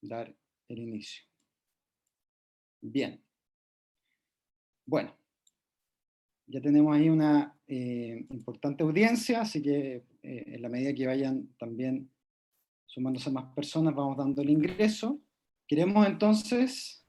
dar el inicio. Bien. Bueno, ya tenemos ahí una importante audiencia, así que en la medida que vayan también sumándose más personas, vamos dando el ingreso. Queremos entonces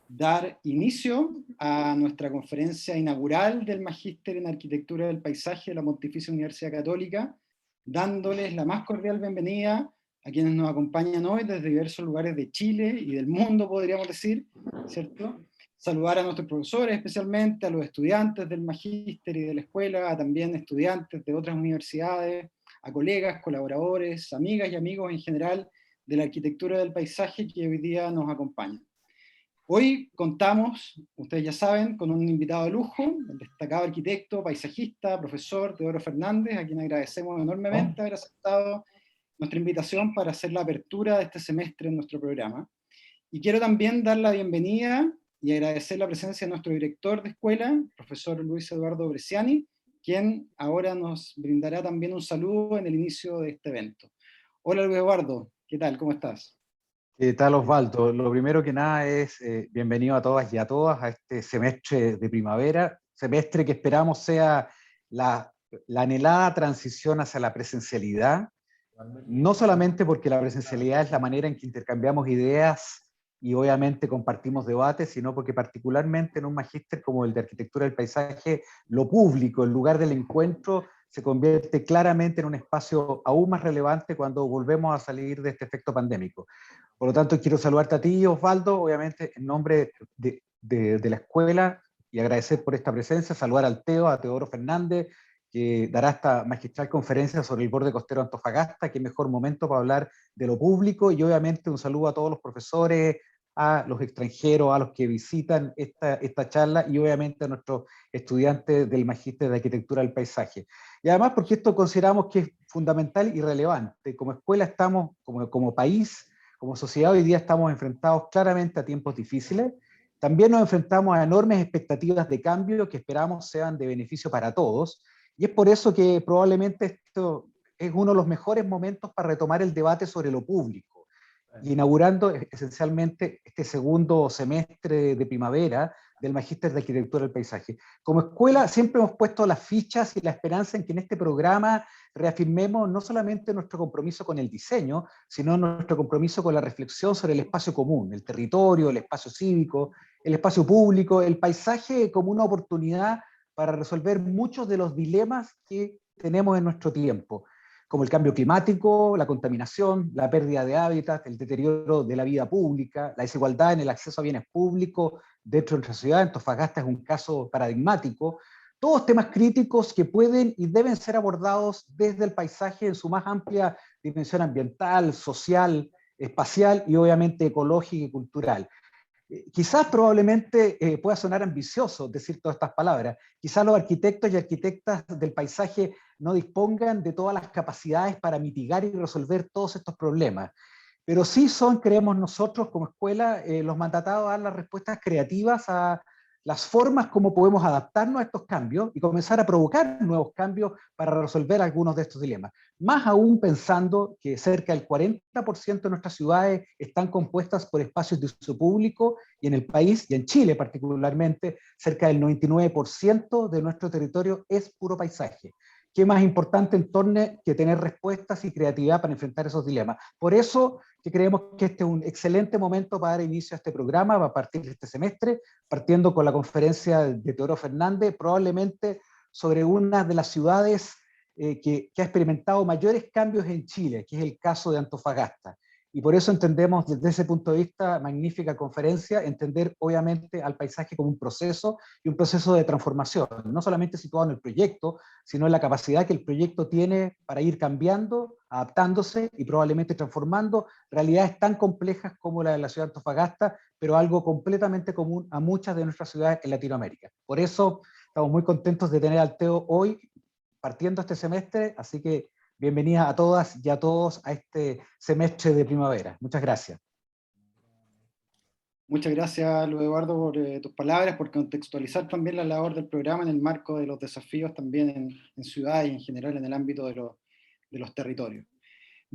dar inicio a nuestra conferencia inaugural del Magíster en Arquitectura del Paisaje de la Pontificia Universidad Católica, dándoles la más cordial bienvenida a quienes nos acompañan hoy desde diversos lugares de Chile y del mundo, podríamos decir, ¿cierto? Saludar a nuestros profesores, especialmente a los estudiantes del Magíster y de la escuela, a también estudiantes de otras universidades, a colegas, colaboradores, amigas y amigos en general de la arquitectura del paisaje que hoy día nos acompañan. Hoy contamos, ustedes ya saben, con un invitado de lujo, el destacado arquitecto, paisajista, profesor Teodoro Fernández, a quien agradecemos enormemente haber aceptado nuestra invitación para hacer la apertura de este semestre en nuestro programa. Y quiero también dar la bienvenida y agradecer la presencia de nuestro director de escuela, profesor Luis Eduardo Bresciani, quien ahora nos brindará también un saludo en el inicio de este evento. Hola Luis Eduardo, ¿qué tal? ¿Cómo estás? ¿Qué tal, Osvaldo? Lo primero que nada es bienvenido a todas y a todas a este semestre de primavera, semestre que esperamos sea la anhelada transición hacia la presencialidad, no solamente porque la presencialidad es la manera en que intercambiamos ideas y obviamente compartimos debates, sino porque particularmente en un magíster como el de Arquitectura del Paisaje, lo público, el lugar del encuentro, se convierte claramente en un espacio aún más relevante cuando volvemos a salir de este efecto pandémico. Por lo tanto, quiero saludarte a ti, Osvaldo, obviamente en nombre de la escuela, y agradecer por esta presencia, saludar al Teo, a Teodoro Fernández, que dará esta magistral conferencia sobre el borde costero de Antofagasta. Qué mejor momento para hablar de lo público, y obviamente un saludo a todos los profesores, a los extranjeros, a los que visitan esta charla, y obviamente a nuestros estudiantes del Magíster de Arquitectura del Paisaje. Y además porque esto consideramos que es fundamental y relevante. Como escuela estamos, como país, como sociedad, hoy día estamos enfrentados claramente a tiempos difíciles. También nos enfrentamos a enormes expectativas de cambio que esperamos sean de beneficio para todos. Y es por eso que probablemente esto es uno de los mejores momentos para retomar el debate sobre lo público, y inaugurando esencialmente este segundo semestre de primavera del Magíster de Arquitectura del Paisaje. Como escuela siempre hemos puesto las fichas y la esperanza en que en este programa reafirmemos no solamente nuestro compromiso con el diseño, sino nuestro compromiso con la reflexión sobre el espacio común, el territorio, el espacio cívico, el espacio público, el paisaje como una oportunidad para resolver muchos de los dilemas que tenemos en nuestro tiempo, como el cambio climático, la contaminación, la pérdida de hábitat, el deterioro de la vida pública, la desigualdad en el acceso a bienes públicos dentro de nuestra ciudad. Antofagasta es un caso paradigmático. Todos temas críticos que pueden y deben ser abordados desde el paisaje en su más amplia dimensión ambiental, social, espacial y obviamente ecológica y cultural. Quizás probablemente pueda sonar ambicioso decir todas estas palabras. Quizás los arquitectos y arquitectas del paisaje no dispongan de todas las capacidades para mitigar y resolver todos estos problemas. Pero sí son, creemos nosotros como escuela, los mandatados a dar las respuestas creativas a las formas como podemos adaptarnos a estos cambios y comenzar a provocar nuevos cambios para resolver algunos de estos dilemas. Más aún pensando que cerca del 40% de nuestras ciudades están compuestas por espacios de uso público, y en el país, y en Chile particularmente, cerca del 99% de nuestro territorio es puro paisaje. ¿Qué más importante en torno que tener respuestas y creatividad para enfrentar esos dilemas? Por eso que creemos que este es un excelente momento para dar inicio a este programa, va a partir de este semestre, partiendo con la conferencia de Teodoro Fernández, probablemente sobre una de las ciudades que ha experimentado mayores cambios en Chile, que es el caso de Antofagasta. Y por eso entendemos desde ese punto de vista, magnífica conferencia, entender obviamente al paisaje como un proceso y un proceso de transformación, no solamente situado en el proyecto, sino en la capacidad que el proyecto tiene para ir cambiando, adaptándose y probablemente transformando realidades tan complejas como la de la ciudad de Antofagasta, pero algo completamente común a muchas de nuestras ciudades en Latinoamérica. Por eso estamos muy contentos de tener al Teo hoy partiendo este semestre, así que bienvenidas a todas y a todos a este semestre de primavera. Muchas gracias. Muchas gracias, Luis Eduardo, por tus palabras, por contextualizar también la labor del programa en el marco de los desafíos también en ciudad y en general en el ámbito de los territorios.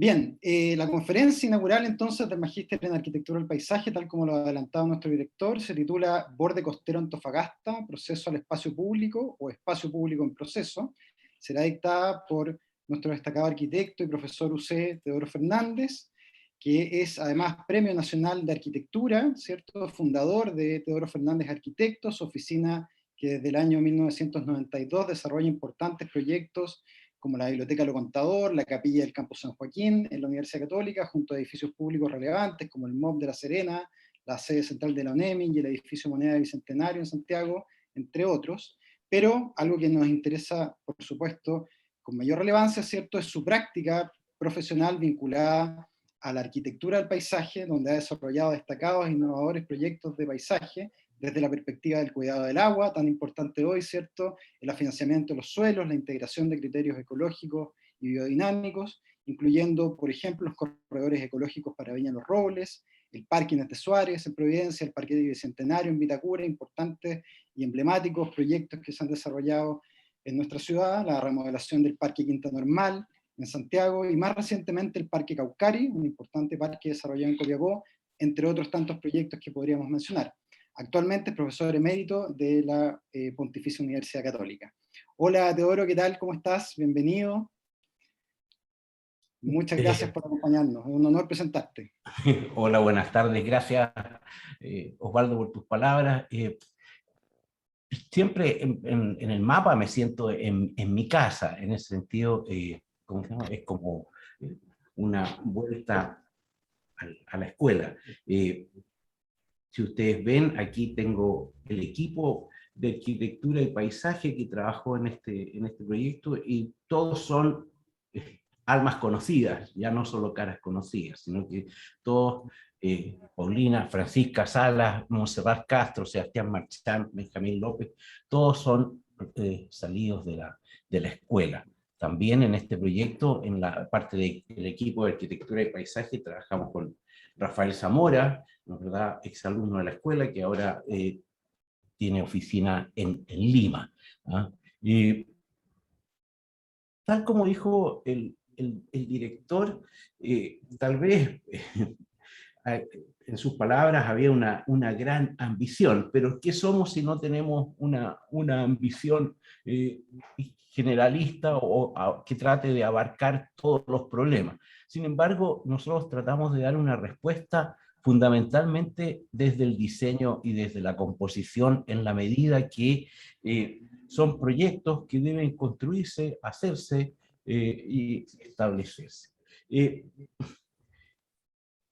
Bien, la conferencia inaugural entonces del Magíster en Arquitectura del Paisaje, tal como lo ha adelantado nuestro director, se titula Borde Costero Antofagasta, Proceso al Espacio Público o Espacio Público en Proceso. Será dictada por nuestro destacado arquitecto y profesor UC Teodoro Fernández, que es además Premio Nacional de Arquitectura, ¿cierto? Fundador de Teodoro Fernández Arquitectos, oficina que desde el año 1992 desarrolla importantes proyectos como la Biblioteca Lo Contador, la Capilla del Campo San Joaquín en la Universidad Católica, junto a edificios públicos relevantes como el MOB de La Serena, la sede central de la UNEMI y el edificio Moneda Bicentenario en Santiago, entre otros. Pero algo que nos interesa, por supuesto, con mayor relevancia, ¿cierto?, es su práctica profesional vinculada a la arquitectura del paisaje, donde ha desarrollado destacados e innovadores proyectos de paisaje, desde la perspectiva del cuidado del agua, tan importante hoy, ¿cierto?, el financiamiento de los suelos, la integración de criterios ecológicos y biodinámicos, incluyendo, por ejemplo, los corredores ecológicos para Viña Los Robles, el Parque Inés de Suárez en Providencia, el Parque Bicentenario en Vitacura, importantes y emblemáticos proyectos que se han desarrollado en nuestra ciudad, la remodelación del Parque Quinta Normal en Santiago, y más recientemente el Parque Caucari, un importante parque desarrollado en Copiapó, entre otros tantos proyectos que podríamos mencionar. Actualmente es profesor emérito de la Pontificia Universidad Católica. Hola Teodoro, ¿qué tal? ¿Cómo estás? Bienvenido. Muchas gracias por acompañarnos, es un honor presentarte. Hola, buenas tardes, gracias Osvaldo por tus palabras. Siempre en el mapa me siento en mi casa, en ese sentido, ¿cómo se llama? Es como una vuelta a la escuela. Si ustedes ven, aquí tengo el equipo de arquitectura y paisaje que trabajó en este proyecto, y todos son almas conocidas, ya no solo caras conocidas, sino que todos, Paulina, Francisca Salas, Montserrat Castro, Sebastián Marchán, Benjamín López, todos son salidos de la escuela. También en este proyecto, en la parte del equipo de arquitectura y paisaje, trabajamos con Rafael Zamora, ¿verdad?, exalumno de la escuela, que ahora tiene oficina en Lima. ¿Ah? Y tal como dijo el director, tal vez en sus palabras había una gran ambición, pero ¿qué somos si no tenemos una ambición generalista o que trate de abarcar todos los problemas? Sin embargo, nosotros tratamos de dar una respuesta fundamentalmente desde el diseño y desde la composición, en la medida que son proyectos que deben construirse, hacerse y establecerse.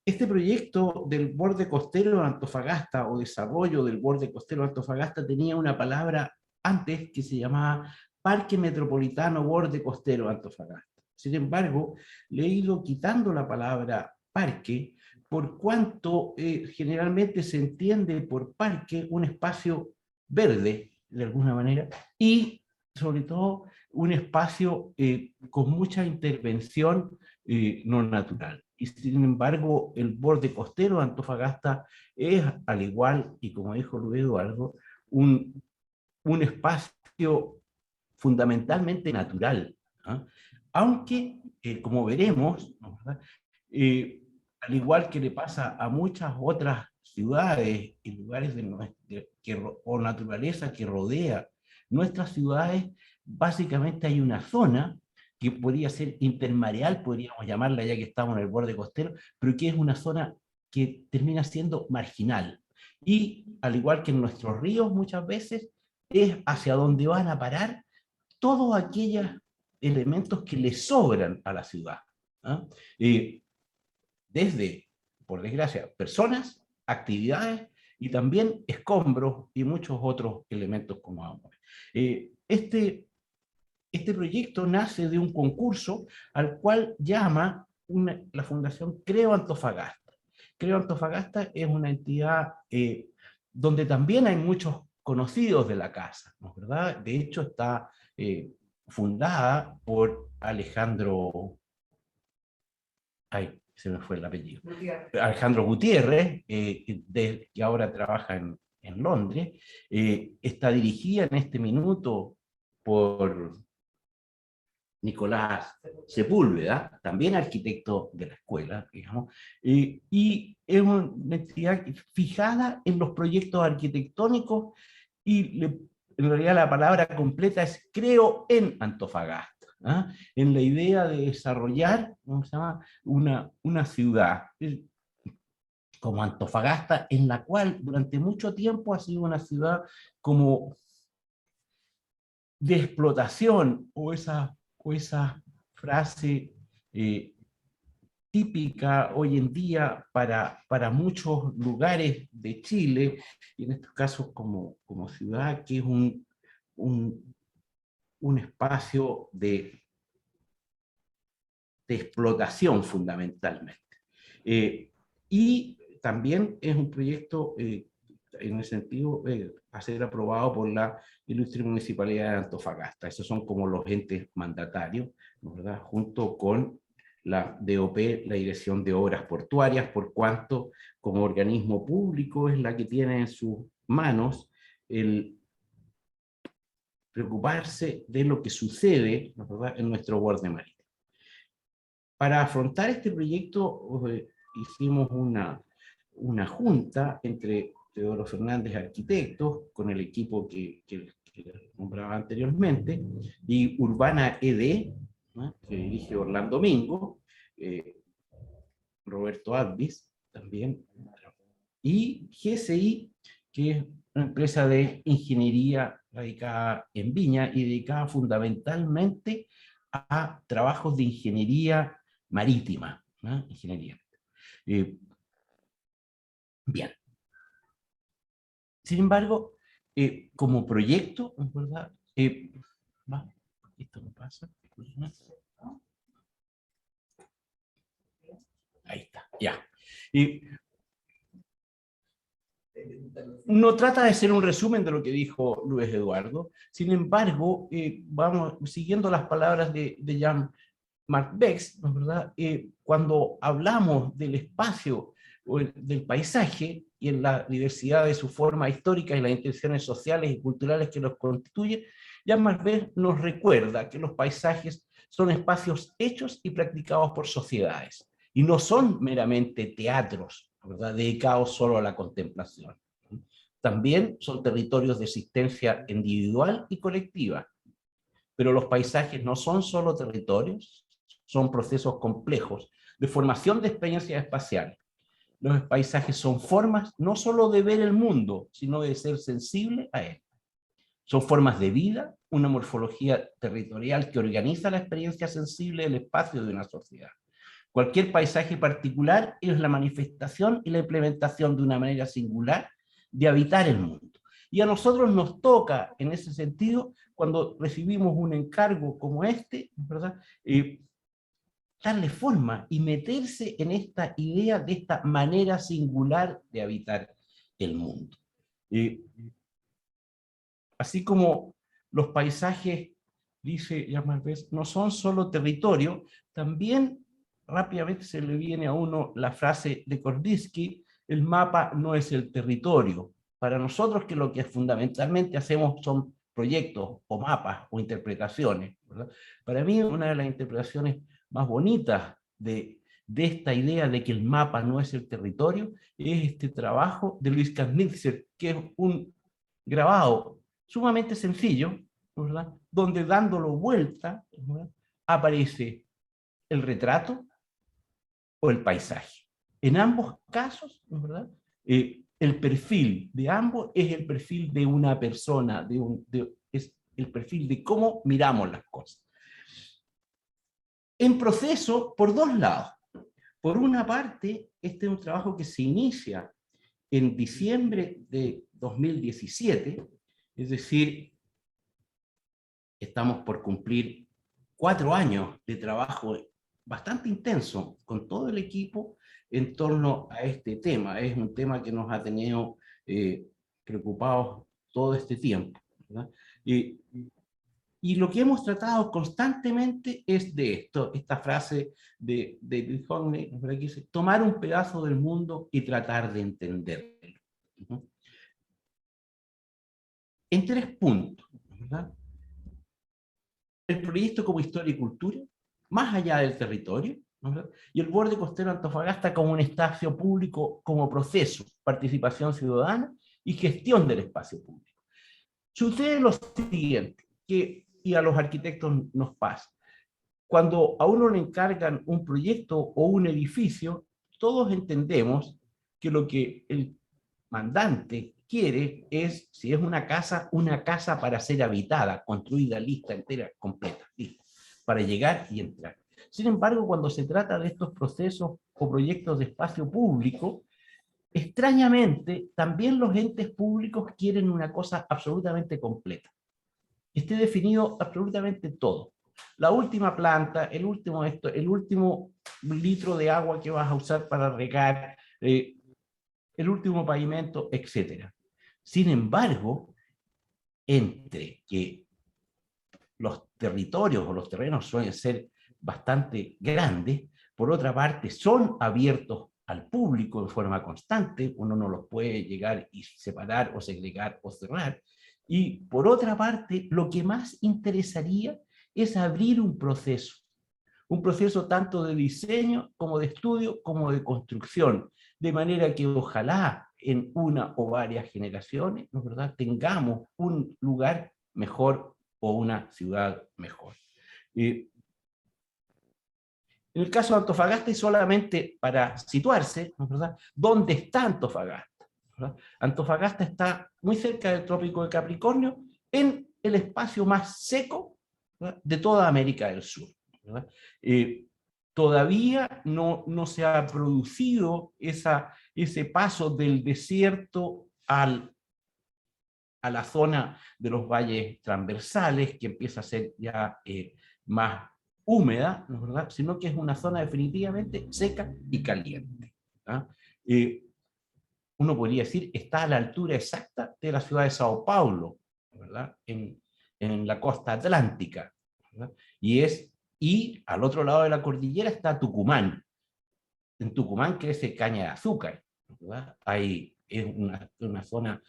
Este proyecto del borde costero de Antofagasta, o desarrollo del borde costero de Antofagasta, tenía una palabra antes que se llamaba Parque Metropolitano Borde Costero de Antofagasta. Sin embargo, le he ido quitando la palabra parque, por cuanto generalmente se entiende por parque un espacio verde, de alguna manera, y sobre todo un espacio con mucha intervención no natural. Y sin embargo, el borde costero de Antofagasta es, al igual, y como dijo Luis Eduardo, un espacio fundamentalmente natural. ¿Ah? Aunque, como veremos, ¿no?, al igual que le pasa a muchas otras ciudades y lugares o naturaleza que rodea nuestras ciudades, básicamente hay una zona que podría ser intermareal, podríamos llamarla, ya que estamos en el borde costero, pero que es una zona que termina siendo marginal. Y al igual que en nuestros ríos muchas veces, es hacia donde van a parar todos aquellos elementos que le sobran a la ciudad. ¿Ah? Desde, por desgracia, personas, actividades y también escombros y muchos otros elementos como agua. Este proyecto nace de un concurso al cual llama la Fundación Creo Antofagasta. Creo Antofagasta es una entidad donde también hay muchos conocidos de la casa, ¿no? ¿Verdad? De hecho está fundada por Alejandro, se me fue el apellido, Alejandro Gutiérrez, que ahora trabaja en Londres. Está dirigida en este minuto por Nicolás Sepúlveda, también arquitecto de la escuela, digamos, y es una entidad fijada en los proyectos arquitectónicos y en realidad la palabra completa es creo en Antofagasta, ¿ah? En la idea de desarrollar, ¿cómo se llama?, una ciudad como Antofagasta, en la cual durante mucho tiempo ha sido una ciudad como de explotación, o esa frase típica hoy en día para muchos lugares de Chile, y en estos casos como ciudad, que es un espacio de explotación fundamentalmente. Y también es un proyecto, en el sentido, a ser aprobado por la Ilustre Municipalidad de Antofagasta. Esos son como los entes mandatarios, ¿verdad?, junto con la DOP, la Dirección de Obras Portuarias, por cuanto como organismo público es la que tiene en sus manos el preocuparse de lo que sucede, ¿verdad?, en nuestro borde marítimo. Para afrontar este proyecto hicimos una junta entre Teodoro Fernández Arquitectos, con el equipo que nombraba anteriormente, y Urbana ED, ¿no?, que dirige Orlando Mingo, Roberto Advis también, y GSI, que es una empresa de ingeniería radicada en Viña y dedicada fundamentalmente a trabajos de ingeniería marítima, ¿no? Ingeniería. Bien. Sin embargo, como proyecto, ¿verdad? Esto no pasa. Ahí está, ya. No trata de ser un resumen de lo que dijo Luis Eduardo, sin embargo, vamos siguiendo las palabras de Jean-Marc Bex, ¿no es verdad? Cuando hablamos del espacio o del paisaje y en la diversidad de sus formas históricas y las intenciones sociales y culturales que los constituyen, Jean-Marc Bex nos recuerda que los paisajes son espacios hechos y practicados por sociedades, y no son meramente teatros, ¿verdad?, dedicados solo a la contemplación. También son territorios de existencia individual y colectiva. Pero los paisajes no son solo territorios, son procesos complejos de formación de experiencias espaciales. Los paisajes son formas no solo de ver el mundo, sino de ser sensible a él. Son formas de vida, una morfología territorial que organiza la experiencia sensible del espacio de una sociedad. Cualquier paisaje particular es la manifestación y la implementación de una manera singular de habitar el mundo. Y a nosotros nos toca, en ese sentido, cuando recibimos un encargo como este, ¿verdad?, darle forma y meterse en esta idea de esta manera singular de habitar el mundo. Así como los paisajes, dice Jean-Marc Bex, no son solo territorio, también rápidamente se le viene a uno la frase de Kordinsky: el mapa no es el territorio. Para nosotros, que lo que fundamentalmente hacemos son proyectos o mapas o interpretaciones, ¿verdad? Para mí, una de las interpretaciones más bonitas de esta idea de que el mapa no es el territorio es este trabajo de Luis Kastnitzer, que es un grabado sumamente sencillo, ¿verdad?, donde dándolo vuelta, ¿verdad?, aparece el retrato o el paisaje. En ambos casos, ¿verdad?, el perfil de ambos es el perfil de una persona, es el perfil de cómo miramos las cosas. En proceso, por dos lados. Por una parte, este es un trabajo que se inicia en diciembre de 2017, es decir, estamos por cumplir 4 años de trabajo bastante intenso con todo el equipo en torno a este tema. Es un tema que nos ha tenido preocupados todo este tiempo, ¿verdad? Y lo que hemos tratado constantemente es de esto, esta frase de Hogney, que dice: tomar un pedazo del mundo y tratar de entenderlo. En 3 puntos, ¿verdad? el proyecto como historia y cultura, más allá del territorio, ¿no? Y el borde costero de Antofagasta como un espacio público, como proceso, participación ciudadana y gestión del espacio público. Sucede lo siguiente, y a los arquitectos nos pasa. Cuando a uno le encargan un proyecto o un edificio, todos entendemos que lo que el mandante quiere es, si es una casa para ser habitada, construida, lista, entera, completa, lista, para llegar y entrar. Sin embargo, cuando se trata de estos procesos o proyectos de espacio público, extrañamente, también los entes públicos quieren una cosa absolutamente completa. Esté definido absolutamente todo. La última planta, el último litro de agua que vas a usar para regar, el último pavimento, etc. Sin embargo, entre que los territorios o los terrenos suelen ser bastante grandes, por otra parte son abiertos al público en forma constante, uno no los puede llegar y separar o segregar o cerrar, y por otra parte lo que más interesaría es abrir un proceso tanto de diseño como de estudio como de construcción, de manera que ojalá en una o varias generaciones, ¿no es verdad?, tengamos un lugar mejor o una ciudad mejor. En el caso de Antofagasta, y solamente para situarse, ¿no es verdad?, ¿dónde está Antofagasta? ¿Verdad? Antofagasta está muy cerca del Trópico de Capricornio, en el espacio más seco, ¿verdad?, de toda América del Sur. Todavía no se ha producido ese paso del desierto a la zona de los valles transversales, que empieza a ser ya más húmeda, ¿no es verdad?, sino que es una zona definitivamente seca y caliente. Uno podría decir, está a la altura exacta de la ciudad de Sao Paulo, ¿verdad?, en la costa atlántica, ¿verdad? Y al otro lado de la cordillera está Tucumán. En Tucumán crece caña de azúcar, ¿verdad? Es una zona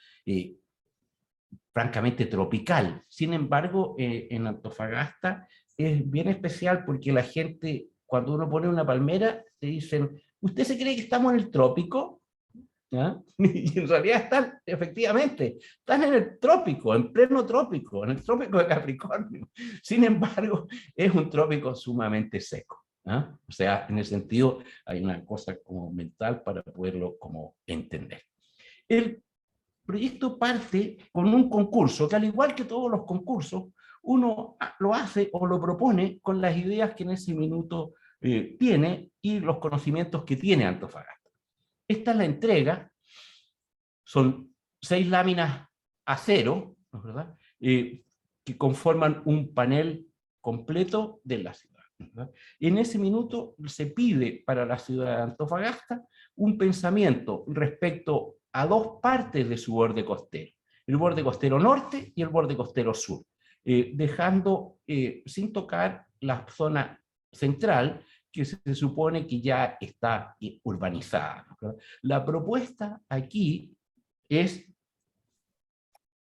francamente tropical. Sin embargo, en Antofagasta es bien especial porque la gente, cuando uno pone una palmera, te dicen, ¿usted se cree que estamos en el trópico? ¿Ah? Y en realidad están, efectivamente, están en el trópico, en pleno trópico, en el trópico de Capricornio. Sin embargo, es un trópico sumamente seco. ¿Ah? O sea, en ese sentido hay una cosa como mental para poderlo como entender. El proyecto parte con un concurso, que al igual que todos los concursos, uno lo hace o lo propone con las ideas que en ese minuto tiene y los conocimientos que tiene Antofagasta. Esta es la entrega, son 6 láminas acero, ¿no es verdad?, que conforman un panel completo de la ciudad, ¿verdad? En ese minuto se pide para la ciudad de Antofagasta un pensamiento respecto a 2 partes de su borde costero, el borde costero norte y el borde costero sur, dejando sin tocar la zona central, que se supone que ya está urbanizada, ¿no? La propuesta aquí es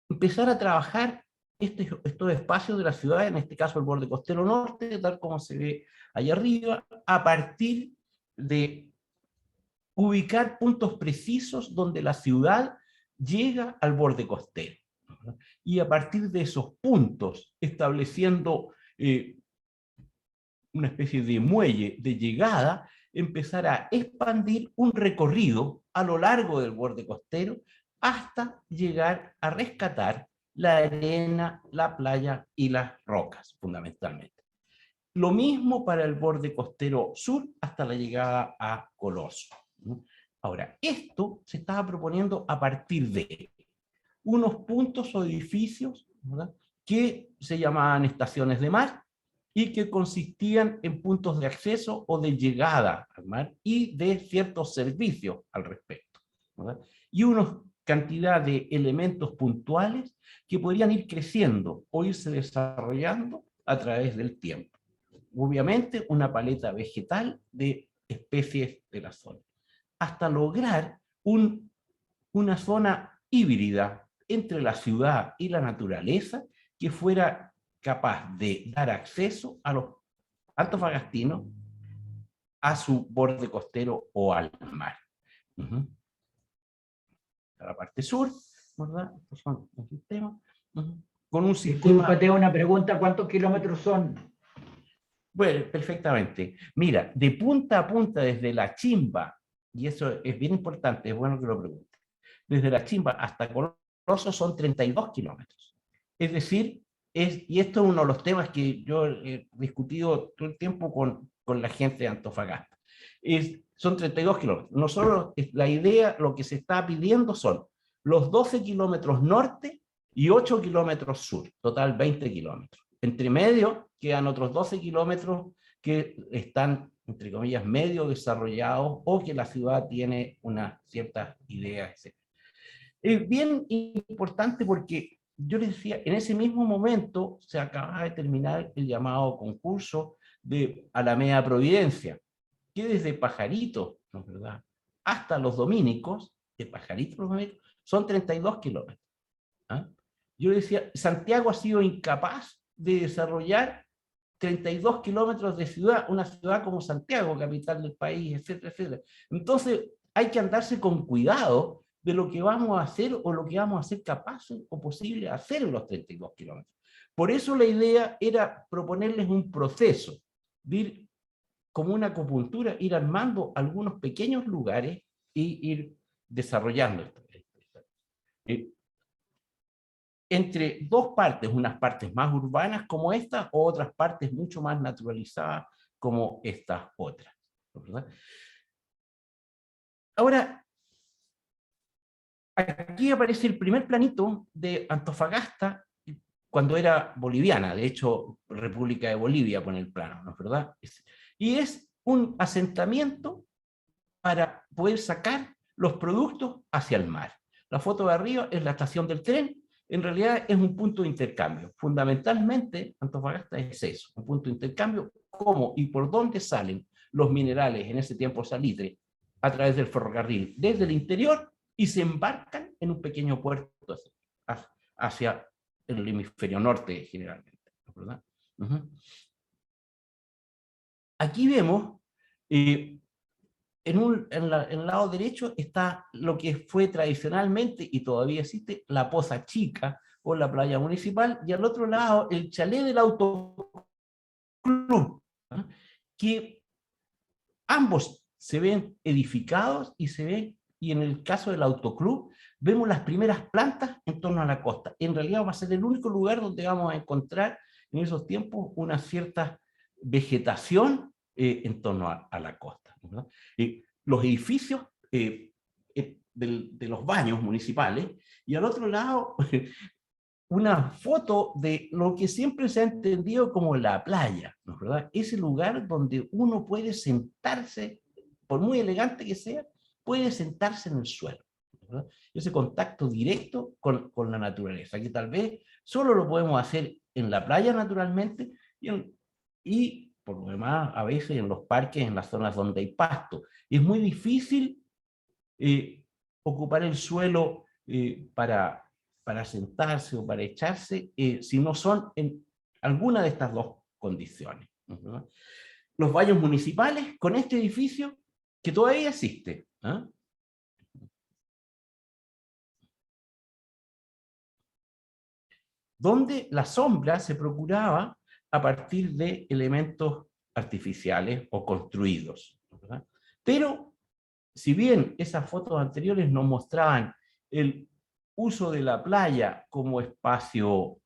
empezar a trabajar estos espacios de la ciudad, en este caso el borde costero norte, tal como se ve allá arriba, a partir de ubicar puntos precisos donde la ciudad llega al borde costero, ¿no? Y a partir de esos puntos, estableciendo una especie de muelle de llegada, empezar a expandir un recorrido a lo largo del borde costero hasta llegar a rescatar la arena, la playa y las rocas, fundamentalmente. Lo mismo para el borde costero sur hasta la llegada a Coloso. Ahora, esto se estaba proponiendo a partir de unos puntos o edificios, ¿verdad?, que se llamaban estaciones de mar, y que consistían en puntos de acceso o de llegada al mar y de ciertos servicios al respecto, ¿verdad?, y una cantidad de elementos puntuales que podrían ir creciendo o irse desarrollando a través del tiempo. Obviamente una paleta vegetal de especies de la zona, hasta lograr una zona híbrida entre la ciudad y la naturaleza que fuera capaz de dar acceso a los antofagastinos a su borde costero o al mar. A la parte sur, ¿verdad? Estos son los sistemas. Con un sistema... Discúlpate, una pregunta, ¿cuántos kilómetros son? Bueno, perfectamente. Mira, de punta a punta, desde la Chimba, y eso es bien importante, es bueno que lo preguntes, desde la Chimba hasta Coloso son 32 kilómetros. Es decir, y esto es uno de los temas que yo he discutido todo el tiempo con la gente de Antofagasta. Son 32 kilómetros. Nosotros, la idea, lo que se está pidiendo son los 12 kilómetros norte y 8 kilómetros sur, total 20 kilómetros. Entre medio quedan otros 12 kilómetros que están, entre comillas, medio desarrollados o que la ciudad tiene unas ciertas ideas, etc. Es bien importante porque yo les decía, en ese mismo momento se acaba de terminar el llamado concurso de Alameda Providencia, que desde Pajarito, ¿no es verdad?, hasta los Dominicos, de Pajarito a los Dominicos, son 32 kilómetros. ¿Ah? Yo le decía, Santiago ha sido incapaz de desarrollar 32 kilómetros de ciudad, una ciudad como Santiago, capital del país, etcétera, etcétera. Entonces, hay que andarse con cuidado de lo que vamos a hacer o lo que vamos a ser capaces o posible hacer en los 32 kilómetros. Por eso la idea era proponerles un proceso, de ir como una acupuntura, ir armando algunos pequeños lugares y ir desarrollando esto. Entre dos partes, unas partes más urbanas como esta, o otras partes mucho más naturalizadas como estas otras, ¿verdad? Ahora, aquí aparece el primer planito de Antofagasta cuando era boliviana, de hecho, República de Bolivia pone el plano, ¿no es verdad? Y es un asentamiento para poder sacar los productos hacia el mar. La foto de arriba es la estación del tren, en realidad es un punto de intercambio. Fundamentalmente, Antofagasta es eso, un punto de intercambio, cómo y por dónde salen los minerales, en ese tiempo salitre, a través del ferrocarril, desde el interior, y se embarcan en un pequeño puerto hacia el hemisferio norte, generalmente, ¿verdad? Aquí vemos, en el lado derecho está lo que fue tradicionalmente, y todavía existe, la Poza Chica, o la playa municipal, y al otro lado el chalet del autoclub, ¿no? Que ambos se ven edificados y se ven, y en el caso del autoclub, vemos las primeras plantas en torno a la costa. En realidad va a ser el único lugar donde vamos a encontrar en esos tiempos una cierta vegetación en torno a la costa, ¿no? Los edificios de los baños municipales, y al otro lado una foto de lo que siempre se ha entendido como la playa, ¿no es verdad? Ese lugar donde uno puede sentarse, por muy elegante que sea, puede sentarse en el suelo, ¿verdad? Ese contacto directo con la naturaleza, que tal vez solo lo podemos hacer en la playa naturalmente, y por lo demás a veces en los parques, en las zonas donde hay pasto. Y es muy difícil ocupar el suelo para sentarse o para echarse, si no son en alguna de estas dos condiciones, ¿no? Los baños municipales con este edificio que todavía existe, ¿eh? Donde la sombra se procuraba a partir de elementos artificiales o construidos, ¿verdad? Pero, si bien esas fotos anteriores nos mostraban el uso de la playa como espacio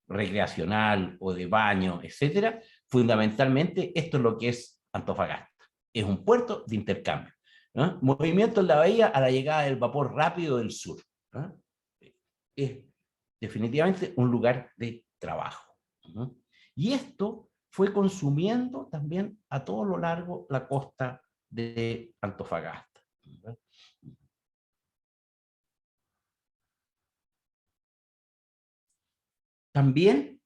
recreacional o de baño, etcétera, fundamentalmente esto es lo que es Antofagasta. Es un puerto de intercambio, ¿no? Movimiento en la bahía a la llegada del vapor rápido del sur, ¿no? Es definitivamente un lugar de trabajo, ¿no? Y esto fue consumiendo también a todo lo largo la costa de Antofagasta, ¿no? También,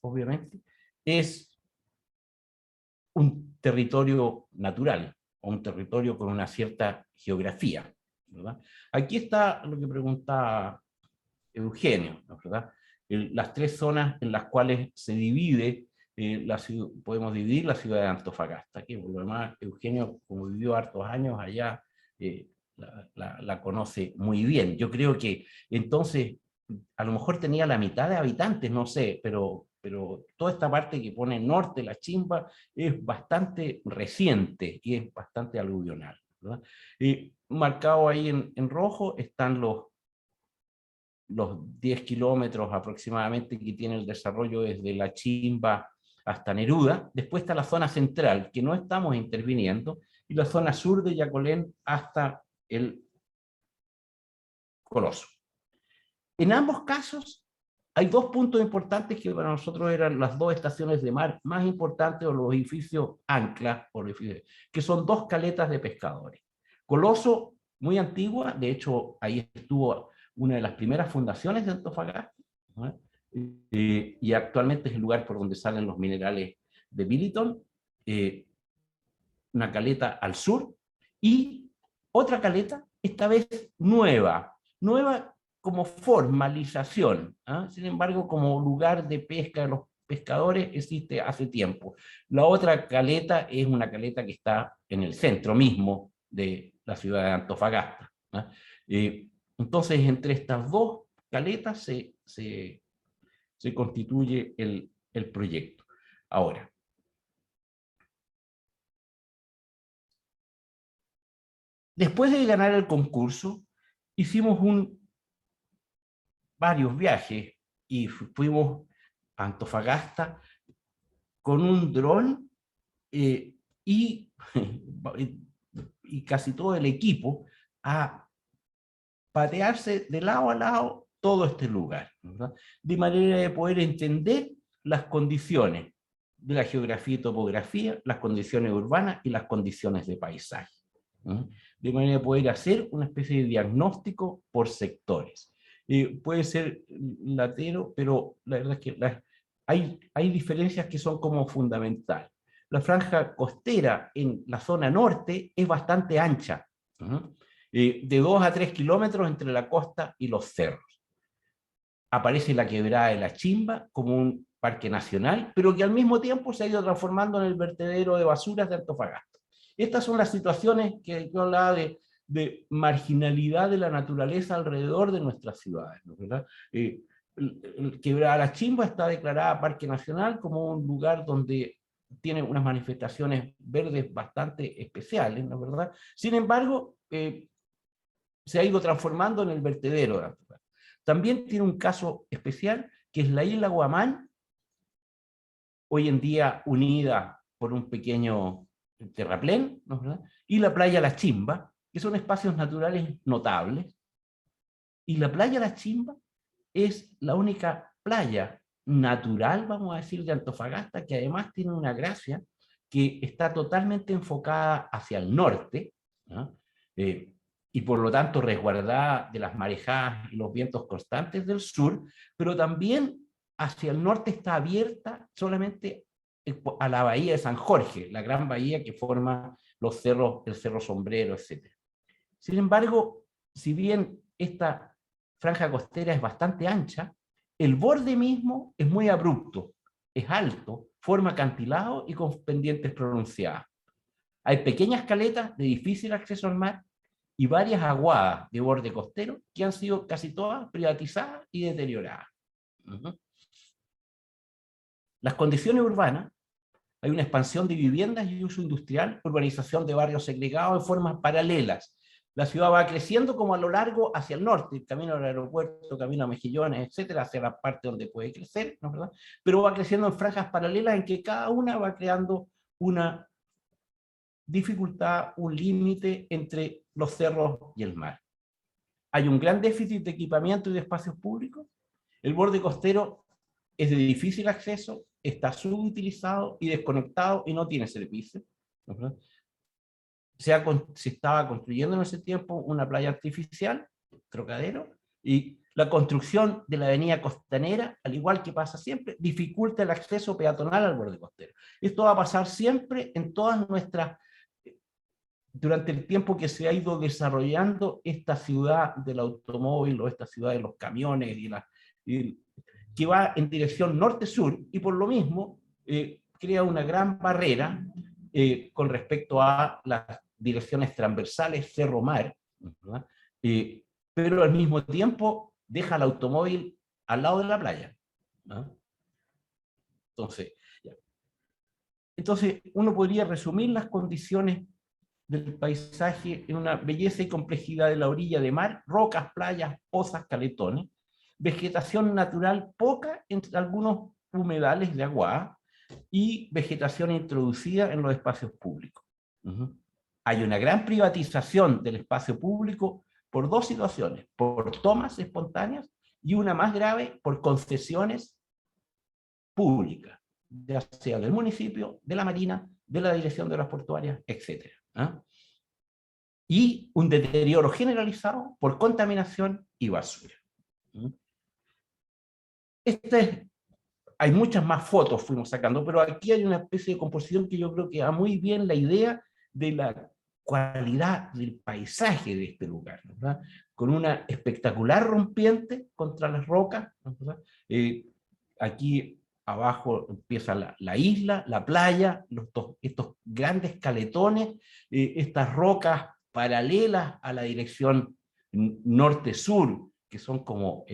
obviamente, es un territorio natural, o un territorio con una cierta geografía, ¿verdad? Aquí está lo que pregunta Eugenio, ¿no? ¿Verdad? las tres zonas en las cuales se divide, podemos dividir la ciudad de Antofagasta, que por lo demás Eugenio, como vivió hartos años allá, la conoce muy bien. Yo creo que entonces a lo mejor tenía la mitad de habitantes, no sé, pero toda esta parte que pone norte, la Chimba, es bastante reciente y es bastante aluvional, ¿verdad? Marcado ahí en rojo están los 10 kilómetros aproximadamente que tiene el desarrollo desde la Chimba hasta Neruda. Después está la zona central, que no estamos interviniendo, y la zona sur de Yacolén hasta el Coloso. En ambos casos hay dos puntos importantes que para nosotros eran las dos estaciones de mar más importantes, o los edificios anclas, que son dos caletas de pescadores. Coloso, muy antigua, de hecho ahí estuvo una de las primeras fundaciones de Antofagasta, ¿no? Y actualmente es el lugar por donde salen los minerales de Billiton, una caleta al sur, y otra caleta, esta vez nueva como formalización, ¿eh? Sin embargo, como lugar de pesca de los pescadores existe hace tiempo. La otra caleta es una caleta que está en el centro mismo de la ciudad de Antofagasta, ¿eh? Entonces, entre estas dos caletas se constituye el proyecto. Ahora, después de ganar el concurso, hicimos varios viajes y fuimos a Antofagasta con un dron y casi todo el equipo a patearse de lado a lado todo este lugar, ¿verdad? De manera de poder entender las condiciones de la geografía y topografía, las condiciones urbanas y las condiciones de paisaje, ¿no? De manera de poder hacer una especie de diagnóstico por sectores. Puede ser latero, pero la verdad es que hay diferencias que son como fundamentales. La franja costera en la zona norte es bastante ancha, ¿no? De 2 a 3 kilómetros entre la costa y los cerros. Aparece la quebrada de la Chimba como un parque nacional, pero que al mismo tiempo se ha ido transformando en el vertedero de basuras de Antofagasta. Estas son las situaciones que yo hablaba de marginalidad de la naturaleza alrededor de nuestras ciudades, ¿no? ¿Verdad? Quebrada la Chimba está declarada parque nacional como un lugar donde tiene unas manifestaciones verdes bastante especiales, ¿no? ¿Verdad? Sin embargo, se ha ido transformando en el vertedero de Antofagasta. También tiene un caso especial, que es la isla Guamán, hoy en día unida por un pequeño terraplén, ¿no? ¿Verdad? Y la playa La Chimba, que son espacios naturales notables. Y la playa La Chimba es la única playa natural, vamos a decir, de Antofagasta, que además tiene una gracia, que está totalmente enfocada hacia el norte, ¿no? Y por lo tanto resguardada de las marejadas y los vientos constantes del sur, pero también hacia el norte está abierta solamente a la bahía de San Jorge, la gran bahía que forma los cerros, el Cerro Sombrero, etc. Sin embargo, si bien esta franja costera es bastante ancha, el borde mismo es muy abrupto, es alto, forma acantilado y con pendientes pronunciadas. Hay pequeñas caletas de difícil acceso al mar y varias aguadas de borde costero que han sido casi todas privatizadas y deterioradas. Las condiciones urbanas, hay una expansión de viviendas y uso industrial, urbanización de barrios segregados en formas paralelas. La ciudad va creciendo como a lo largo hacia el norte, camino al aeropuerto, camino a Mejillones, etcétera, hacia la parte donde puede crecer, ¿no es verdad? Pero va creciendo en franjas paralelas en que cada una va creando una dificultad, un límite entre los cerros y el mar. Hay un gran déficit de equipamiento y de espacios públicos. El borde costero es de difícil acceso, está subutilizado y desconectado y no tiene servicio, ¿no? Se estaba construyendo en ese tiempo una playa artificial, Trocadero, y la construcción de la avenida costanera, al igual que pasa siempre, dificulta el acceso peatonal al borde costero. Esto va a pasar siempre en todas nuestras, durante el tiempo que se ha ido desarrollando esta ciudad del automóvil o esta ciudad de los camiones que va en dirección norte-sur y por lo mismo crea una gran barrera con respecto a las direcciones transversales cerro-mar, pero al mismo tiempo deja el automóvil al lado de la playa, ¿no? Entonces, uno podría resumir las condiciones del paisaje en una belleza y complejidad de la orilla de mar, rocas, playas, pozas, caletones, vegetación natural poca entre algunos humedales de agua y vegetación introducida en los espacios públicos. Hay una gran privatización del espacio público por dos situaciones, por tomas espontáneas y una más grave, por concesiones públicas, ya sea del municipio, de la Marina, de la Dirección de las Portuarias, etc. Y un deterioro generalizado por contaminación y basura. Hay muchas más fotos fuimos sacando, pero aquí hay una especie de composición que yo creo que da muy bien la idea de la cualidad del paisaje de este lugar, ¿verdad? Con una espectacular rompiente contra las rocas, ¿verdad? Aquí abajo empieza la isla, la playa, estos grandes caletones, estas rocas paralelas a la dirección norte-sur, que son como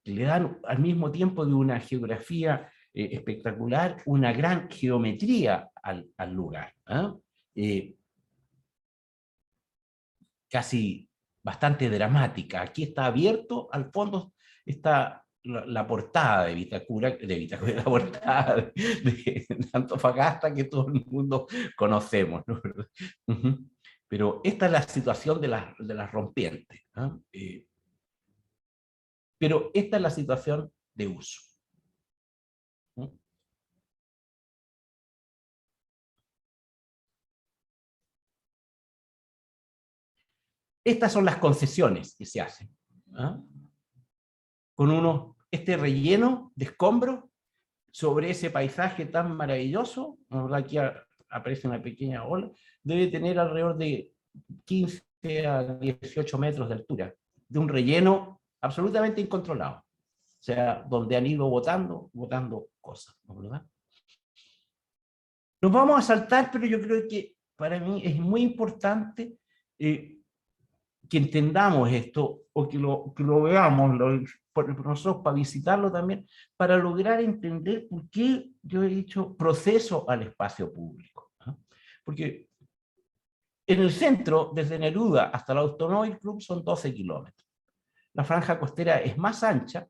le dan al mismo tiempo de una geografía espectacular, una gran geometría al lugar. Casi bastante dramática. Aquí está abierto, al fondo está la portada de Vitacura, la portada de Antofagasta que todo el mundo conocemos, ¿no? Pero esta es la situación de las rompientes. Pero esta es la situación de uso. Estas son las concesiones que se hacen. Con este relleno de escombros sobre ese paisaje tan maravilloso, aquí aparece una pequeña ola, debe tener alrededor de 15 a 18 metros de altura, de un relleno absolutamente incontrolado. O sea, donde han ido botando cosas, ¿verdad? Nos vamos a saltar, pero yo creo que para mí es muy importante que entendamos esto, o que lo veamos nosotros para visitarlo también, para lograr entender por qué yo he dicho proceso al espacio público. Porque en el centro, desde Neruda hasta el Automóvil Club, son 12 kilómetros. La franja costera es más ancha,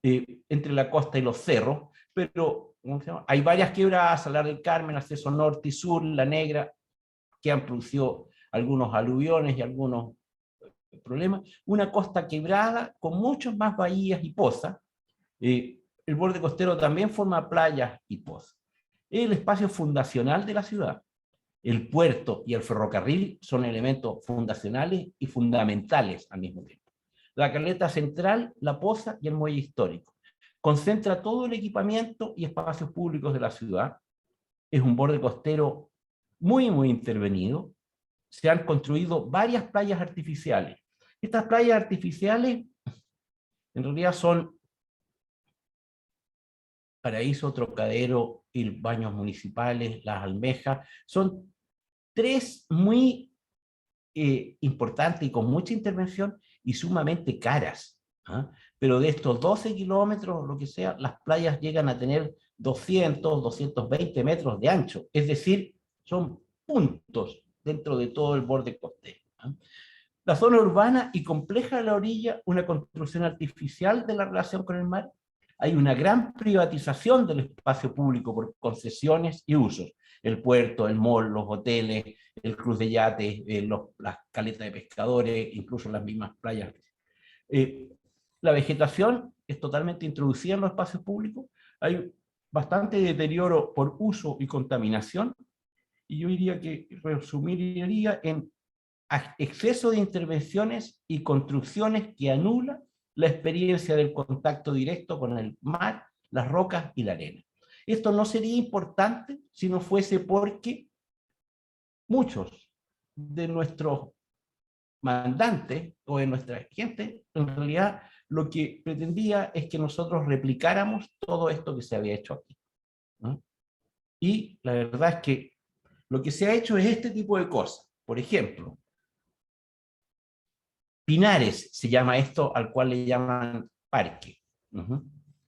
entre la costa y los cerros, pero hay varias quebradas, Salar del Carmen, acceso norte y sur, La Negra, que han producido algunos aluviones y algunos problemas, una costa quebrada con muchas más bahías y pozas. El borde costero también forma playas y pozas. Es el espacio fundacional de la ciudad. El puerto y el ferrocarril son elementos fundacionales y fundamentales al mismo tiempo. La caleta central, la poza y el muelle histórico. Concentra todo el equipamiento y espacios públicos de la ciudad. Es un borde costero muy, muy intervenido. Se han construido varias playas artificiales. Estas playas artificiales en realidad son Paraíso, Trocadero y Baños Municipales, Las Almejas. Son tres muy importantes y con mucha intervención y sumamente caras. Pero de estos 12 kilómetros, lo que sea, las playas llegan a tener 200, 220 metros de ancho. Es decir, son puntos dentro de todo el borde costero. La zona urbana y compleja de la orilla, una construcción artificial de la relación con el mar. Hay una gran privatización del espacio público por concesiones y usos. El puerto, el mall, los hoteles, el cruce de yates, las caletas de pescadores, incluso las mismas playas. La vegetación es totalmente introducida en los espacios públicos. Hay bastante deterioro por uso y contaminación. Y yo diría que resumiría en exceso de intervenciones y construcciones que anulan la experiencia del contacto directo con el mar, las rocas y la arena. Esto no sería importante si no fuese porque muchos de nuestros mandantes o de nuestra gente en realidad lo que pretendía es que nosotros replicáramos todo esto que se había hecho aquí, ¿no? Y la verdad es que lo que se ha hecho es este tipo de cosas. Por ejemplo, Pinares se llama esto al cual le llaman parque.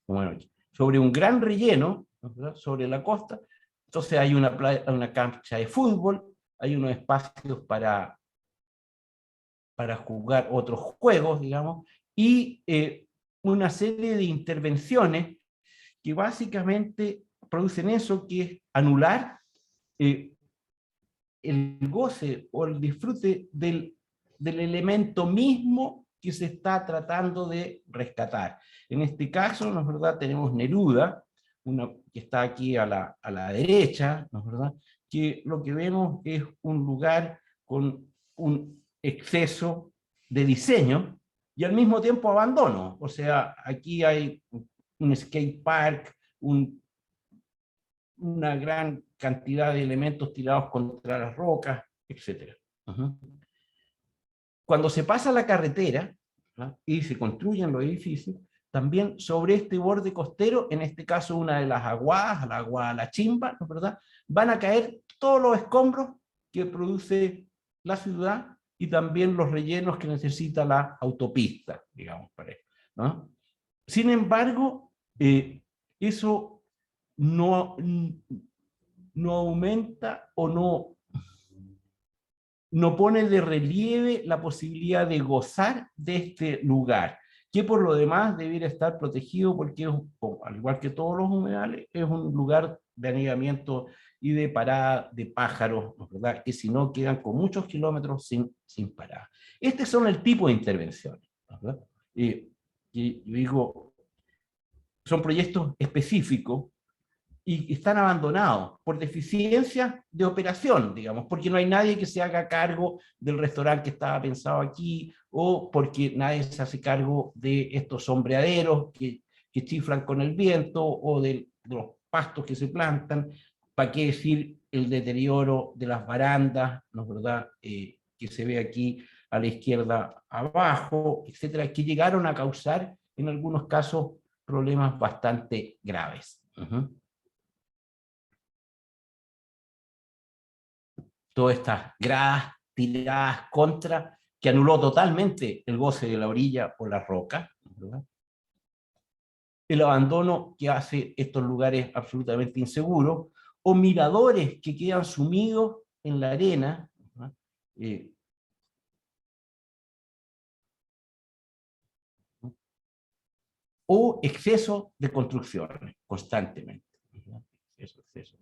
Bueno, sobre un gran relleno, ¿verdad?, sobre la costa. Entonces hay una cancha de fútbol, hay unos espacios para jugar otros juegos, digamos, y una serie de intervenciones que básicamente producen eso, que es anular el goce o el disfrute del elemento mismo que se está tratando de rescatar. En este caso, ¿no es verdad?, tenemos Neruda, que está aquí a la derecha, ¿no es verdad?, que lo que vemos es un lugar con un exceso de diseño y al mismo tiempo abandono. O sea, aquí hay un skate park, una gran cantidad de elementos tirados contra las rocas, etc. Cuando se pasa la carretera, ¿no?, y se construyen los edificios, también sobre este borde costero, en este caso una de las aguadas, la aguada La Chimba, ¿no es verdad?, van a caer todos los escombros que produce la ciudad y también los rellenos que necesita la autopista, digamos, para eso, ¿no? Sin embargo, eso no aumenta o no pone de relieve la posibilidad de gozar de este lugar, que por lo demás debiera estar protegido porque, al igual que todos los humedales, es un lugar de anidamiento y de parada de pájaros, ¿verdad?, que si no quedan con muchos kilómetros sin parada. Estos son el tipo de intervenciones, ¿verdad? Y digo, son proyectos específicos y están abandonados por deficiencia de operación, digamos, porque no hay nadie que se haga cargo del restaurante que estaba pensado aquí, o porque nadie se hace cargo de estos sombreaderos que chiflan con el viento, o de los pastos que se plantan. ¿Para qué decir el deterioro de las barandas, ¿no es verdad?, que se ve aquí a la izquierda abajo, etcétera, que llegaron a causar en algunos casos problemas bastante graves. Todas estas gradas tiradas contra, que anuló totalmente el goce de la orilla o la roca, ¿verdad?, el abandono que hace estos lugares absolutamente inseguros, o miradores que quedan sumidos en la arena, ¿verdad?, o exceso de construcciones constantemente, ¿verdad? Exceso.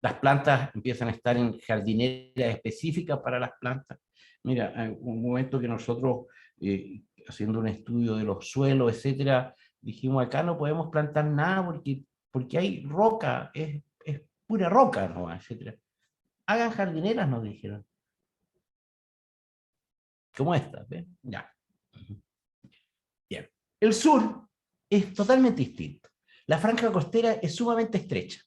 Las plantas empiezan a estar en jardineras específicas para las plantas. Mira, en un momento que nosotros, haciendo un estudio de los suelos, etcétera, dijimos, acá no podemos plantar nada porque hay roca, es pura roca, ¿no?, etcétera. Hagan jardineras, nos dijeron. Como estas, ¿ven? Ya. Bien. El sur es totalmente distinto. La franja costera es sumamente estrecha.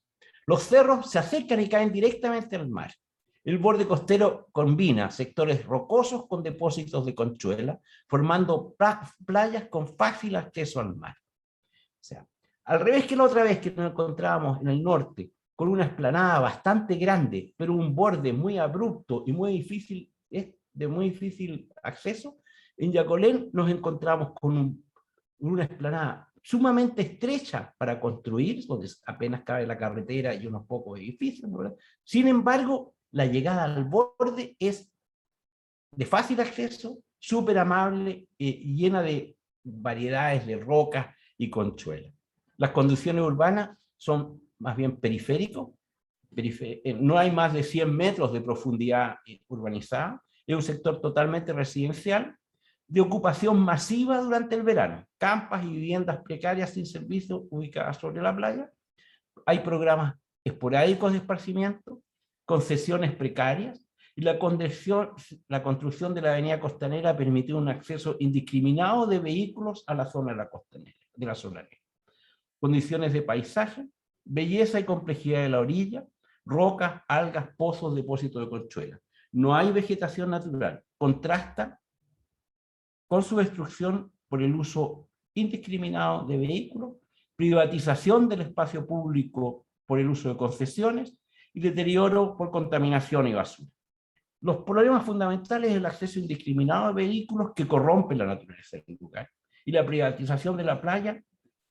Los cerros se acercan y caen directamente al mar. El borde costero combina sectores rocosos con depósitos de conchuela, formando playas con fácil acceso al mar. O sea, al revés que la otra vez que nos encontrábamos en el norte, con una explanada bastante grande, pero un borde muy abrupto y de muy difícil acceso, en Yacolén nos encontramos con una explanada sumamente estrecha para construir, donde apenas cabe la carretera y unos pocos edificios, ¿verdad? Sin embargo, la llegada al borde es de fácil acceso, súper amable, llena de variedades de rocas y conchuelas. Las condiciones urbanas son más bien periféricos, no hay más de 100 metros de profundidad urbanizada, es un sector totalmente residencial, de ocupación masiva durante el verano, campas y viviendas precarias sin servicio ubicadas sobre la playa. Hay programas esporádicos de esparcimiento, concesiones precarias, y la construcción de la avenida costanera permitió un acceso indiscriminado de vehículos a la zona de la solanera. Condiciones de paisaje, belleza y complejidad de la orilla, rocas, algas, pozos, depósitos de conchuelas. No hay vegetación natural, contrasta con su destrucción por el uso indiscriminado de vehículos, privatización del espacio público por el uso de concesiones y deterioro por contaminación y basura. Los problemas fundamentales es el acceso indiscriminado a vehículos que corrompen la naturaleza del lugar y la privatización de la playa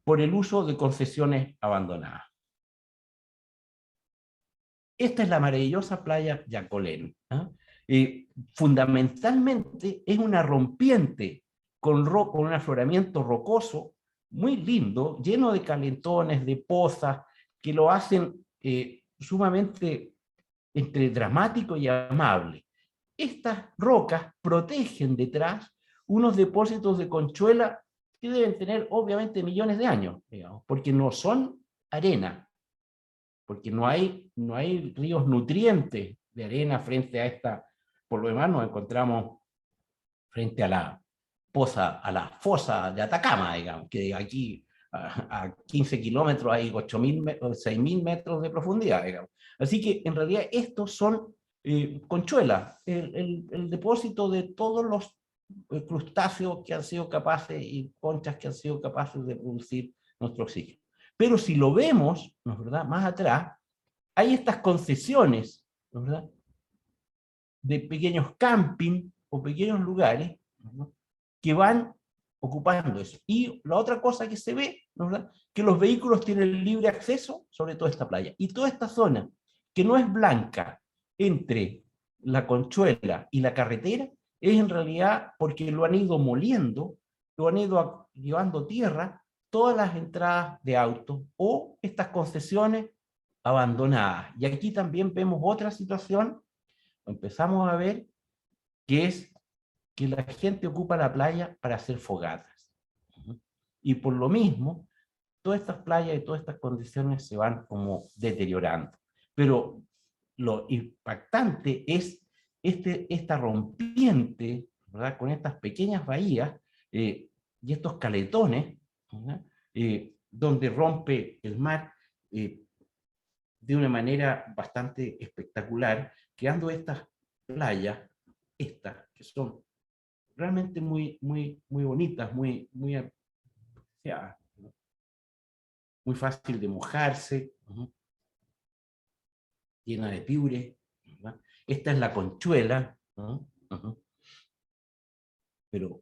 por el uso de concesiones abandonadas. Esta es la maravillosa playa Yacolén. Fundamentalmente es una rompiente con un afloramiento rocoso muy lindo, lleno de calentones, de pozas, que lo hacen sumamente entre dramático y amable. Estas rocas protegen detrás unos depósitos de conchuela que deben tener obviamente millones de años, digamos, porque no son arena, porque no hay ríos nutrientes de arena frente a esta. Por lo demás nos encontramos frente a la fosa de Atacama, digamos, que aquí a 15 kilómetros hay 6.000 metros de profundidad, digamos. Así que en realidad estos son conchuelas, el depósito de todos los crustáceos que han sido capaces y conchas que han sido capaces de producir nuestro oxígeno. Pero si lo vemos, ¿no es verdad?, más atrás, hay estas concesiones, ¿no es verdad?, de pequeños camping o pequeños lugares, ¿no?, que van ocupando eso. Y la otra cosa que se ve, ¿no es verdad?, que los vehículos tienen libre acceso sobre toda esta playa. Y toda esta zona, que no es blanca, entre la Conchuela y la carretera, es en realidad porque lo han ido moliendo, lo han ido llevando tierra, todas las entradas de autos o estas concesiones abandonadas. Y aquí también vemos otra situación, empezamos a ver, que es que la gente ocupa la playa para hacer fogatas. Y por lo mismo, todas estas playas y todas estas condiciones se van como deteriorando. Pero lo impactante es esta rompiente, ¿verdad?, con estas pequeñas bahías y estos caletones, donde rompe el mar de una manera bastante espectacular, creando estas playas, que son realmente muy bonitas, muy fácil de mojarse, llena de piure, ¿verdad? Esta es la Conchuela, pero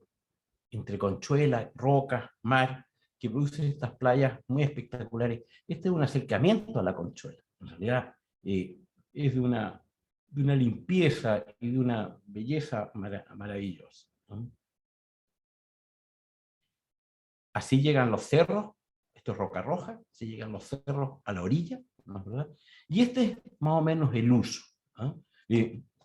entre Conchuela, rocas, mar, que producen estas playas muy espectaculares. Este es un acercamiento a la Conchuela. En realidad es de una limpieza y de una belleza maravillosa. Así llegan los cerros, esto es Roca Roja, así llegan los cerros a la orilla, ¿no es verdad? Y este es más o menos el uso.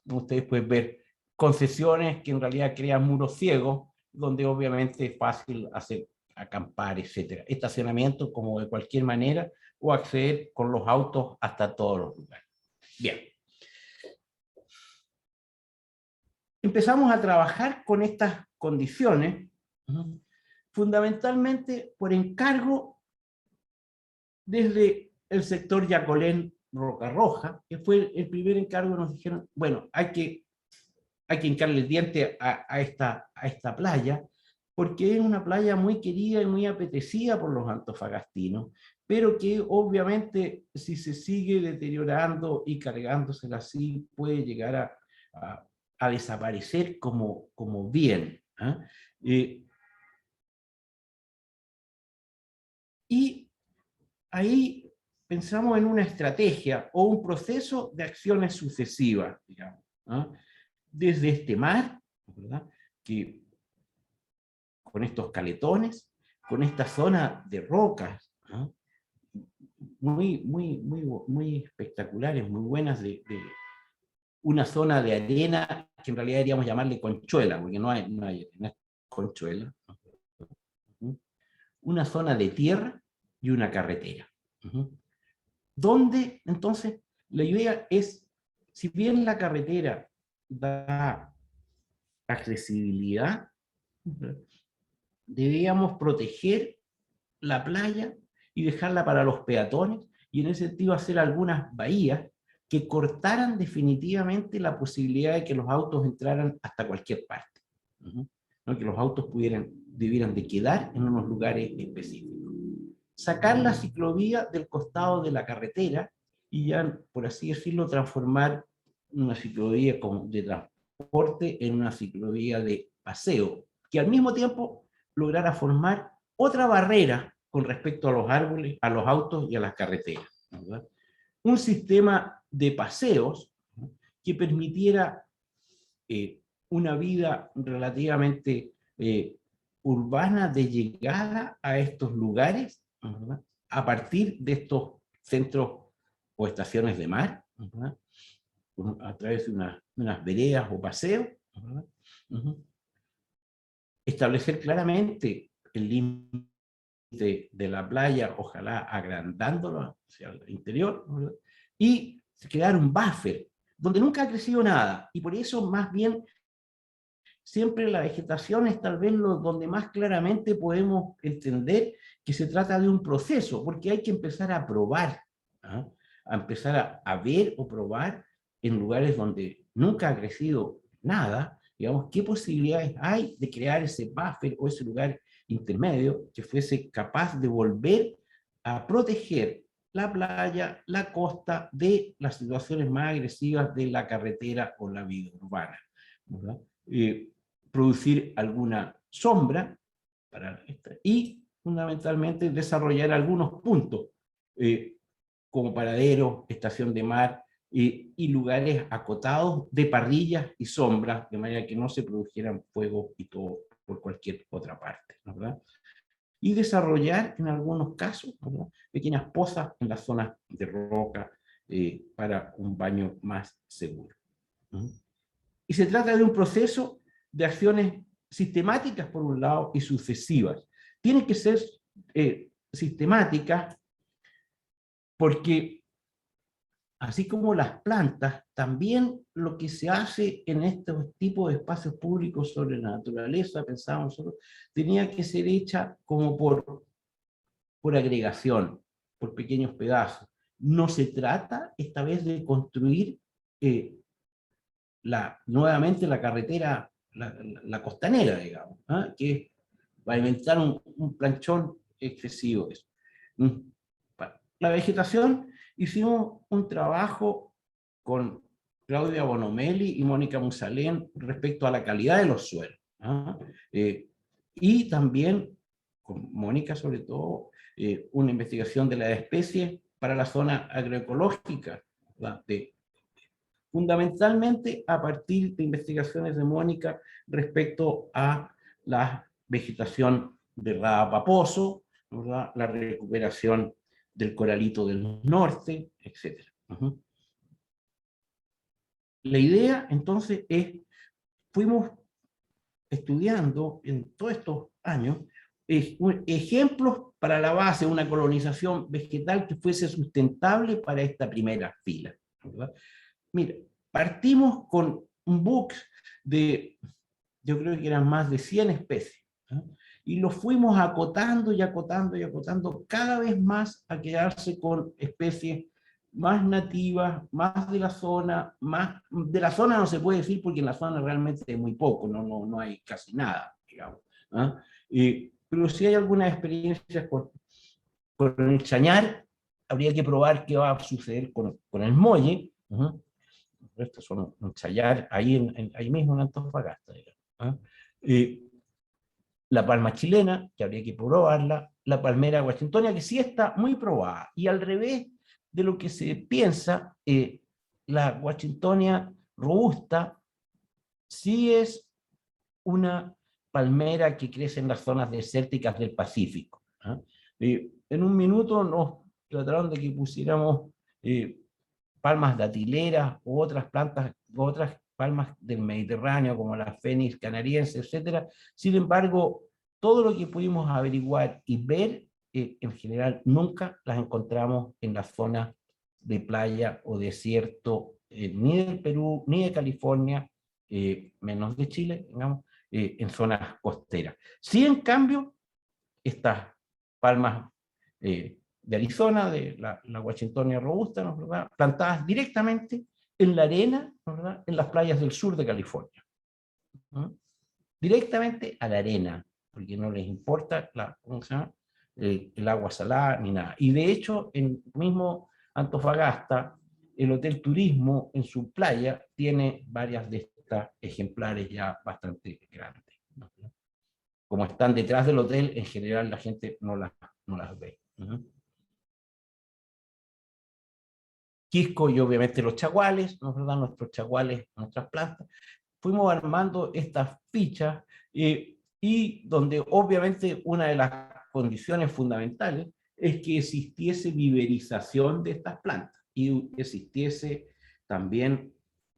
Ustedes pueden ver concesiones que en realidad crean muros ciegos, donde obviamente es fácil hacer acampar, etc. Estacionamiento como de cualquier manera, o acceder con los autos hasta todos los lugares. Bien. Empezamos a trabajar con estas condiciones, fundamentalmente por encargo desde el sector Yacolén Roca Roja, que fue el primer encargo. Nos dijeron, bueno, hay que hincarle el diente a esta playa, porque es una playa muy querida y muy apetecida por los antofagastinos, pero que obviamente si se sigue deteriorando y cargándosela así, puede llegar a desaparecer como bien. Y ahí pensamos en una estrategia o un proceso de acciones sucesivas, digamos, desde este mar, ¿verdad?, que con estos caletones, con esta zona de rocas, muy espectaculares, muy buenas, de una zona de arena que en realidad deberíamos llamarle Conchuela, porque no hay arena, es Conchuela. Una zona de tierra y una carretera. Donde, entonces, la idea es, si bien la carretera da accesibilidad, deberíamos proteger la playa y dejarla para los peatones, y en ese sentido hacer algunas bahías que cortaran definitivamente la posibilidad de que los autos entraran hasta cualquier parte. ¿No? Que los autos debieran de quedar en unos lugares específicos. Sacar la ciclovía del costado de la carretera y ya, por así decirlo, transformar una ciclovía de transporte en una ciclovía de paseo, que al mismo tiempo lograra formar otra barrera con respecto a los árboles, a los autos y a las carreteras, ¿verdad? Un sistema de paseos que permitiera una vida relativamente urbana de llegada a estos lugares, ¿verdad? A partir de estos centros o estaciones de mar, ¿verdad? A través de unas veredas o paseos, ¿verdad? Establecer claramente el límite de la playa, ojalá agrandándolo hacia el interior, ¿verdad? Y crear un buffer donde nunca ha crecido nada, y por eso más bien siempre la vegetación es tal vez donde más claramente podemos entender que se trata de un proceso, porque hay que empezar a probar, ¿ah? A empezar a ver o probar en lugares donde nunca ha crecido nada, digamos, qué posibilidades hay de crear ese buffer o ese lugar intermedio que fuese capaz de volver a proteger la playa, la costa de las situaciones más agresivas de la carretera o la vida urbana, ¿verdad? Producir alguna sombra y fundamentalmente desarrollar algunos puntos como paraderos, estación de mar y lugares acotados de parrillas y sombras, de manera que no se produjeran fuegos y todo por cualquier otra parte, ¿verdad? Y desarrollar en algunos casos, ¿verdad?, pequeñas pozas en las zonas de roca para un baño más seguro. Y se trata de un proceso de acciones sistemáticas por un lado y sucesivas. Tienen que ser sistemáticas porque así como las plantas, también lo que se hace en estos tipos de espacios públicos sobre la naturaleza, pensábamos nosotros, tenía que ser hecha como por agregación, por pequeños pedazos. No se trata esta vez de construir nuevamente la carretera, la costanera, digamos, ¿eh? Que es pavimentar un planchón excesivo. Eso. La vegetación, hicimos un trabajo con Claudia Bonomelli y Mónica Musalén respecto a la calidad de los suelos. Y también, con Mónica sobre todo, una investigación de las especies para la zona agroecológica, fundamentalmente a partir de investigaciones de Mónica respecto a la vegetación de Radapaposo, ¿verdad?, la recuperación del coralito del norte, etc. La idea, entonces, fuimos estudiando en todos estos años ejemplos para la base de una colonización vegetal que fuese sustentable para esta primera fila, ¿verdad? Mira, partimos con un book de, yo creo que eran más de 100 especies, ¿eh? Y lo fuimos acotando y acotando y acotando cada vez más a quedarse con especies más nativas, más de la zona, más de la zona no se puede decir porque en la zona realmente hay muy poco, no hay casi nada, digamos, ¿eh? Pero si hay algunas experiencias con el chañar, habría que probar qué va a suceder con el molle, ¿eh? Estos son un chayar ahí mismo en Antofagasta, digamos, ¿eh? La palma chilena, que habría que probarla, la palmera washingtonia, que sí está muy probada, y al revés de lo que se piensa, la washingtonia robusta sí es una palmera que crece en las zonas desérticas del Pacífico, ¿eh? En un minuto nos trataron de que pusiéramos palmas datileras u otras plantas, otras palmas del Mediterráneo, como la fénix canariense, etc. Sin embargo, todo lo que pudimos averiguar y ver, en general, nunca las encontramos en la zona de playa o desierto, ni del Perú, ni de California, menos de Chile, digamos, en zonas costeras. Sí, en cambio, estas palmas de Arizona, de la Washingtonia robusta, ¿no? ¿Verdad? Plantadas directamente en la arena, ¿no? ¿Verdad? En las playas del sur de California. ¿No? Directamente a la arena, porque no les importa ¿cómo se llama? El agua salada ni nada. Y de hecho, en mismo Antofagasta, el Hotel Turismo en su playa tiene varias de estas ejemplares ya bastante grandes, ¿no? Como están detrás del hotel, en general la gente no las ve. Quisco y obviamente los chaguales, ¿no? ¿Verdad? Nuestros chaguales, nuestras plantas. Fuimos armando estas fichas y donde obviamente una de las condiciones fundamentales es que existiese viverización de estas plantas y existiese también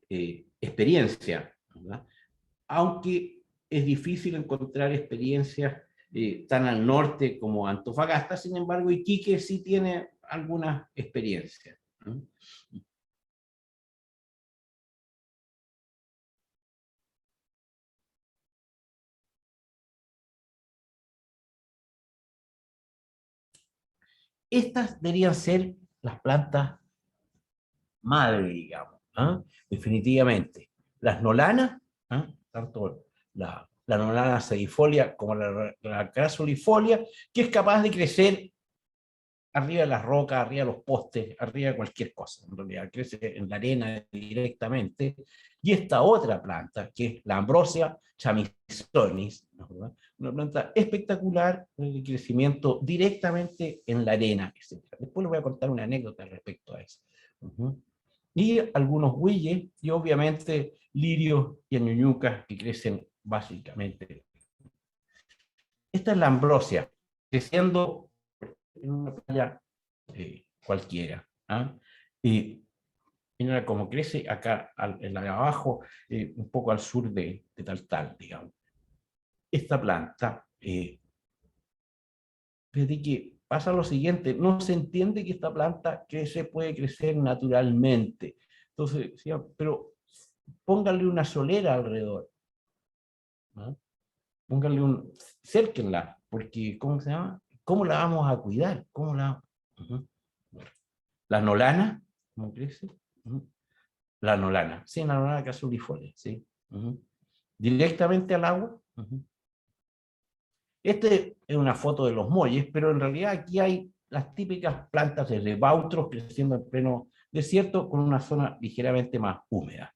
experiencia, ¿verdad? Aunque es difícil encontrar experiencias tan al norte como Antofagasta, sin embargo Iquique sí tiene algunas experiencias, ¿no? Estas deberían ser las plantas madre, digamos, ¿eh? Definitivamente. Las nolanas, ¿eh? Tanto la nolana sedifolia como la crasulifolia, que es capaz de crecer arriba de las rocas, arriba de los postes, arriba de cualquier cosa, en realidad crece en la arena directamente. Y esta otra planta, que es la Ambrosia chamisonis, ¿no? Una planta espectacular de crecimiento directamente en la arena, etc. Después les voy a contar una anécdota respecto a eso. Y algunos huilles, y obviamente lirios y añuñucas que crecen básicamente. Esta es la Ambrosia, creciendo en una playa cualquiera. Y mira cómo crece acá, en la de abajo, un poco al sur de Taltal, digamos. Esta planta, fíjate que pasa lo siguiente, no se entiende que esta planta puede crecer naturalmente. Entonces, ¿sí? Pero pónganle una solera alrededor, ¿no? Cérquenla, porque, ¿cómo se llama? ¿Cómo la vamos a cuidar? ¿Cómo la...? La nolana, ¿cómo crece? La nolana, sí, la nolana crasulifolia, sí. Directamente al agua. Este es una foto de los molles, pero en realidad aquí hay las típicas plantas de bautros creciendo en pleno desierto con una zona ligeramente más húmeda.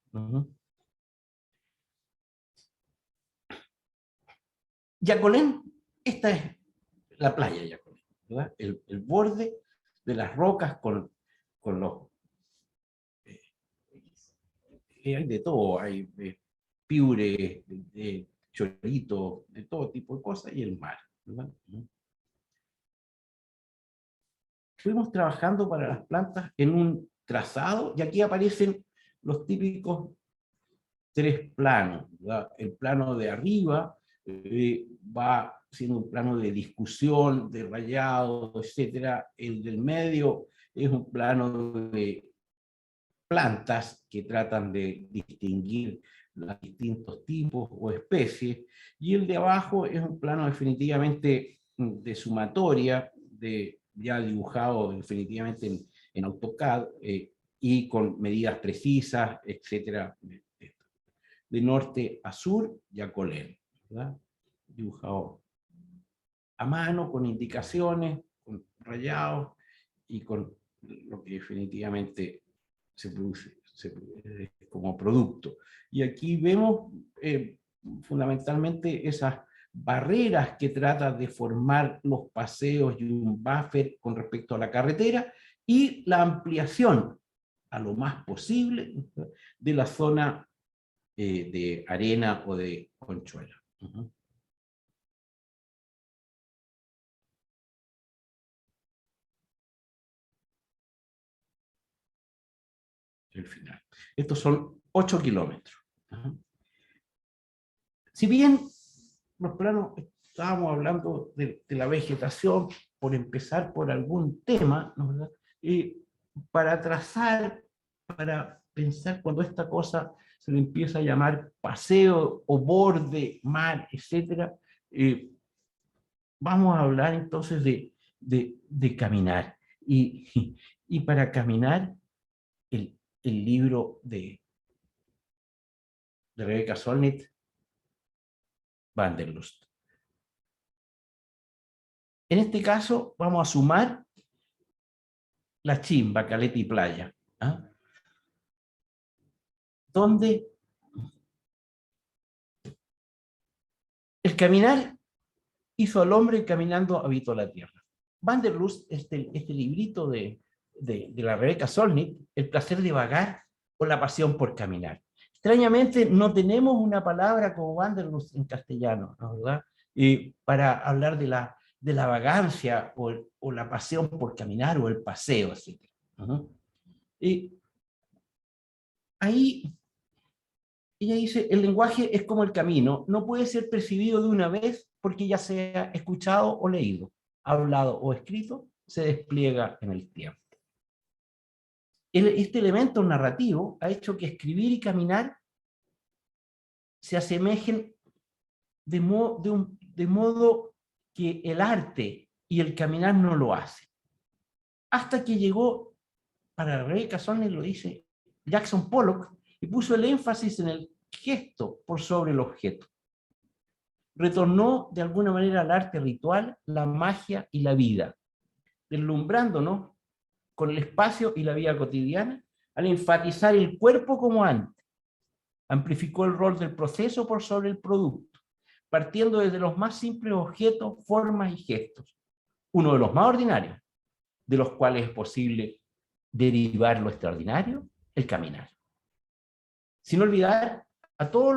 Yacolén, esta es la playa Yacolén, ¿verdad? El borde de las rocas con los... hay de todo, hay piure, de chorito, de todo tipo de cosas, y el mar, ¿verdad? Fuimos trabajando para las plantas en un trazado, y aquí aparecen los típicos 3 planos, ¿verdad? El plano de arriba va siendo un plano de discusión, de rayado, etcétera. El del medio es un plano de plantas que tratan de distinguir los distintos tipos o especies, y el de abajo es un plano definitivamente de sumatoria, ya dibujado definitivamente en AutoCAD, y con medidas precisas, etcétera, de norte a sur, Yacolén, ¿verdad? Dibujado a mano, con indicaciones, con rayados, y con lo que definitivamente se produce como producto. Y aquí vemos fundamentalmente esas barreras que tratan de formar los paseos y un buffer con respecto a la carretera, y la ampliación a lo más posible de la zona de arena o de conchuela. El final. Estos son 8 kilómetros. Si bien los planos, estábamos hablando de la vegetación, por empezar por algún tema, ¿no? Para trazar, para pensar cuando esta cosa se le empieza a llamar paseo o borde, mar, etc., vamos a hablar entonces de caminar. y para caminar el libro de Rebecca Solnit, Wanderlust. En este caso vamos a sumar la chimba, caleta y playa, ¿ah? Donde el caminar hizo al hombre, caminando habitó la tierra. Wanderlust, este librito de la Rebecca Solnit, El placer de vagar o la pasión por caminar. Extrañamente no tenemos una palabra como Wanderlust en castellano, ¿no? ¿Verdad? Para hablar de la vagancia o la pasión por caminar o el paseo, etc. Ahí ella dice, el lenguaje es como el camino, no puede ser percibido de una vez porque ya sea escuchado o leído, hablado o escrito, se despliega en el tiempo. Este elemento narrativo ha hecho que escribir y caminar se asemejen de modo que el arte y el caminar no lo hacen. Hasta que llegó, para Rebecca Solnit lo dice Jackson Pollock, y puso el énfasis en el gesto por sobre el objeto. Retornó de alguna manera al arte ritual, la magia y la vida, deslumbrándonos con el espacio y la vida cotidiana al enfatizar el cuerpo como antes. Amplificó el rol del proceso por sobre el producto, partiendo desde los más simples objetos, formas y gestos, uno de los más ordinarios, de los cuales es posible derivar lo extraordinario, el caminar. Sin olvidar a todos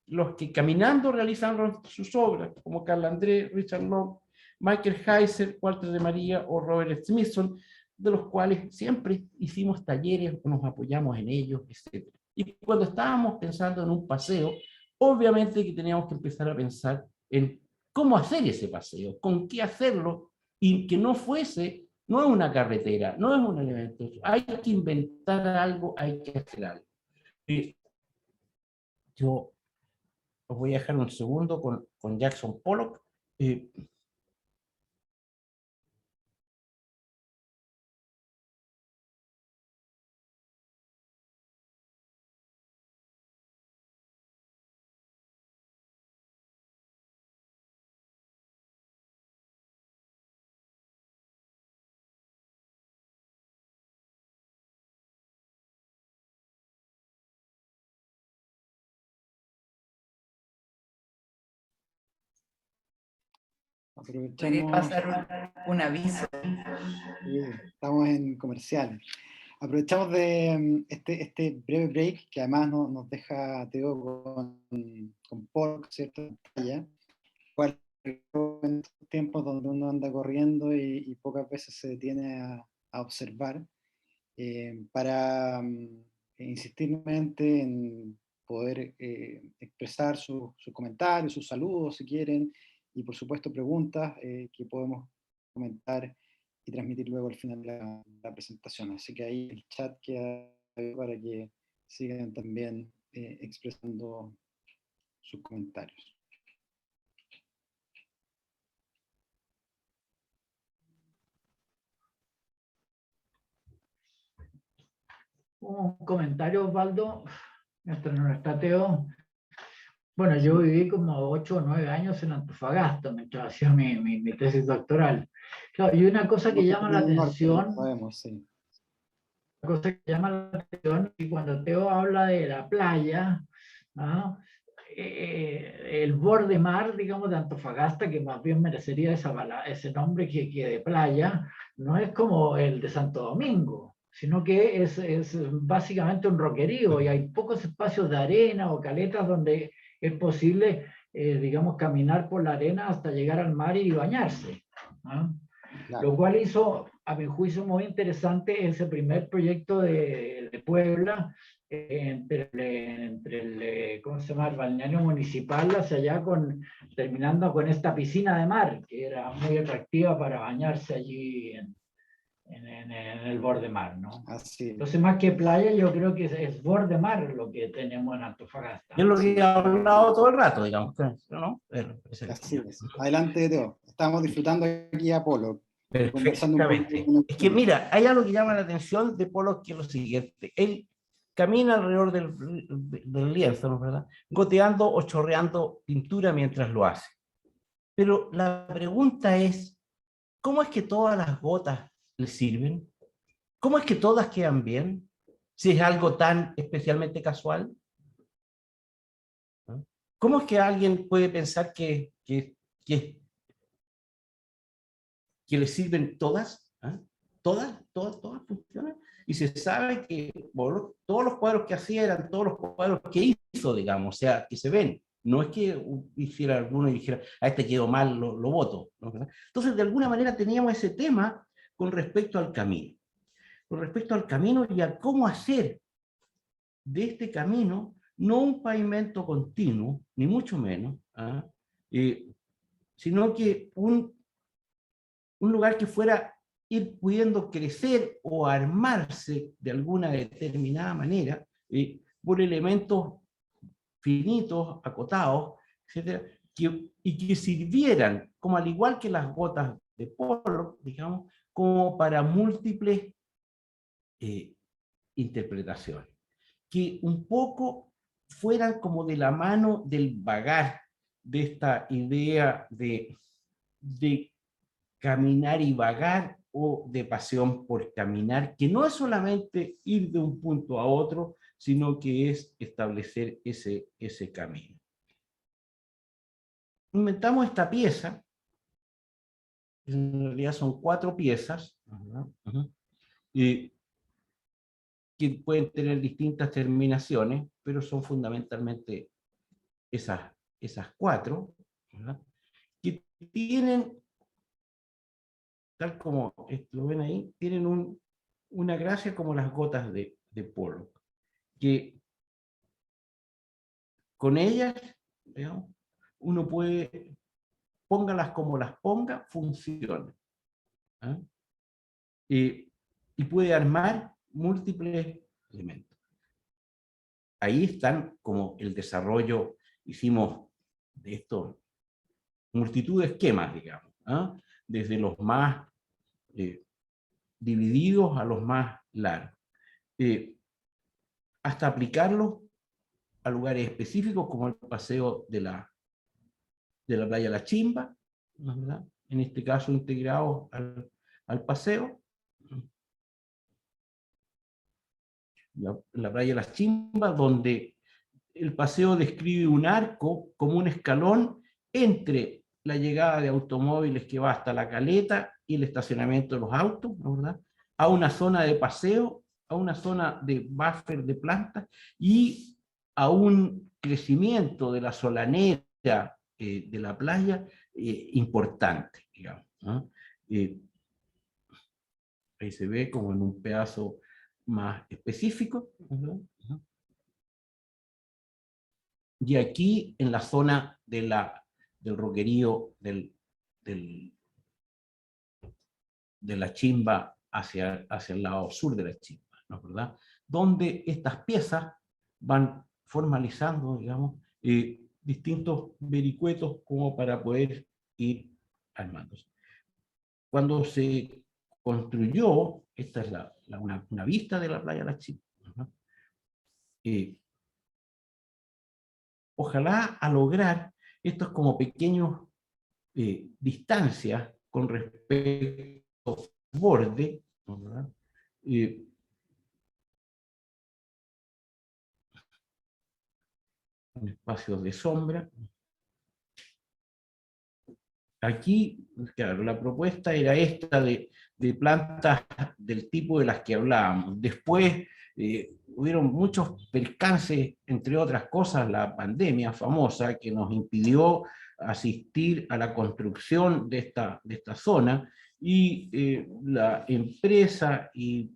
los que caminando realizaron sus obras, como Carl André, Richard Long, Michael Heiser, Walter de María o Robert Smithson, de los cuales siempre hicimos talleres o nos apoyamos en ellos, etc. Y cuando estábamos pensando en un paseo, obviamente que teníamos que empezar a pensar en cómo hacer ese paseo, con qué hacerlo, y que no fuese, no es una carretera, no es un elemento, hay que inventar algo, hay que hacer algo. Yo os voy a dejar un segundo con Jackson Pollock. ¿Puede pasar un aviso? Sí, estamos en comerciales. Aprovechamos de este breve break, que además nos deja Teo con Pollock, ¿cierto? Cual en estos tiempos donde uno anda corriendo y pocas veces se detiene a observar, para insistir nuevamente en poder expresar sus comentarios, sus saludos si quieren, y por supuesto preguntas que podemos comentar y transmitir luego al final de la presentación. Así que ahí el chat queda para que sigan también expresando sus comentarios. Un comentario, Osvaldo, mientras no está Teo. Bueno, yo viví como 8 o 9 años en Antofagasta mientras hacía mi tesis doctoral. Claro, y una cosa que llama la atención, Sí. una cosa que llama la atención, y cuando Teo habla de la playa, ¿no? El borde mar, digamos, de Antofagasta, que más bien merecería ese nombre que de playa, no es como el de Santo Domingo, sino que es básicamente un roquerío y hay pocos espacios de arena o caletas donde es posible, digamos, caminar por la arena hasta llegar al mar y bañarse, ¿no? Claro. Lo cual hizo, a mi juicio, muy interesante ese primer proyecto de Puebla, entre el, ¿cómo se llama?, el balneario municipal hacia allá, terminando con esta piscina de mar, que era muy atractiva para bañarse allí en el borde mar, ¿no? Así es. Entonces, más que playa, yo creo que es borde mar lo que tenemos en Antofagasta. Es lo que he hablado todo el rato, digamos, ¿no? Así es. Adelante, Teo. Estamos disfrutando aquí a Pollock. conversando un Perfectamente. poco. Es que mira, hay algo que llama la atención de Pollock, que es lo siguiente. Él camina alrededor del lienzo, ¿no es verdad? Goteando o chorreando pintura mientras lo hace. Pero la pregunta es, ¿cómo es que todas las gotas le sirven? ¿Cómo es que todas quedan bien? Si es algo tan especialmente casual. ¿No? ¿Cómo es que alguien puede pensar que le sirven todas? ¿Ah? Todas funcionan. Y se sabe que bueno, todos los cuadros que hacía eran todos los cuadros que hizo, digamos, o sea, que se ven. No es que hiciera alguno y dijera, a este quedó mal, lo voto. ¿No? Entonces, de alguna manera teníamos ese tema con respecto al camino. Con respecto al camino y a cómo hacer de este camino no un pavimento continuo, ni mucho menos, sino que un lugar que fuera ir pudiendo crecer o armarse de alguna determinada manera por elementos finitos, acotados, etcétera, y que sirvieran, como al igual que las gotas de Pollock, digamos, como para múltiples interpretaciones, que un poco fueran como de la mano del vagar de esta idea de caminar y vagar o de pasión por caminar, que no es solamente ir de un punto a otro, sino que es establecer ese camino. Inventamos esta pieza, en realidad son 4 piezas, que pueden tener distintas terminaciones, pero son fundamentalmente esas 4, ¿verdad? Que tienen, tal como lo ven ahí, tienen una gracia como las gotas de Pollock, que con ellas, digamos, uno puede, póngalas como las ponga, funcionan. ¿Ah? Y puede armar múltiples elementos. Ahí están como el desarrollo, hicimos de esto multitud de esquemas, digamos, ¿ah? Desde los más divididos a los más largos, hasta aplicarlos a lugares específicos como el paseo de la playa La Chimba, ¿verdad? En este caso integrados al paseo. La playa Las Chimbas, donde el paseo describe un arco como un escalón entre la llegada de automóviles que va hasta la caleta y el estacionamiento de los autos, ¿verdad? A una zona de paseo, a una zona de buffer de plantas y a un crecimiento de la solanera de la playa importante, digamos, ¿no? Ahí se ve como en un pedazo más específico, ¿verdad? Y aquí en la zona del roquerío de la Chimba hacia el lado sur de la Chimba, ¿no es verdad? Donde estas piezas van formalizando, digamos, distintos vericuetos como para poder ir armándose. Cuando se construyó, esta es una vista de la playa de la Chimba, ¿no? Ojalá a lograr estos como pequeños distancias con respecto al borde, ¿verdad? Un espacio de sombra. Aquí, claro, la propuesta era esta de plantas del tipo de las que hablábamos. Después hubieron muchos percances, entre otras cosas, la pandemia famosa que nos impidió asistir a la construcción de esta zona, y la empresa y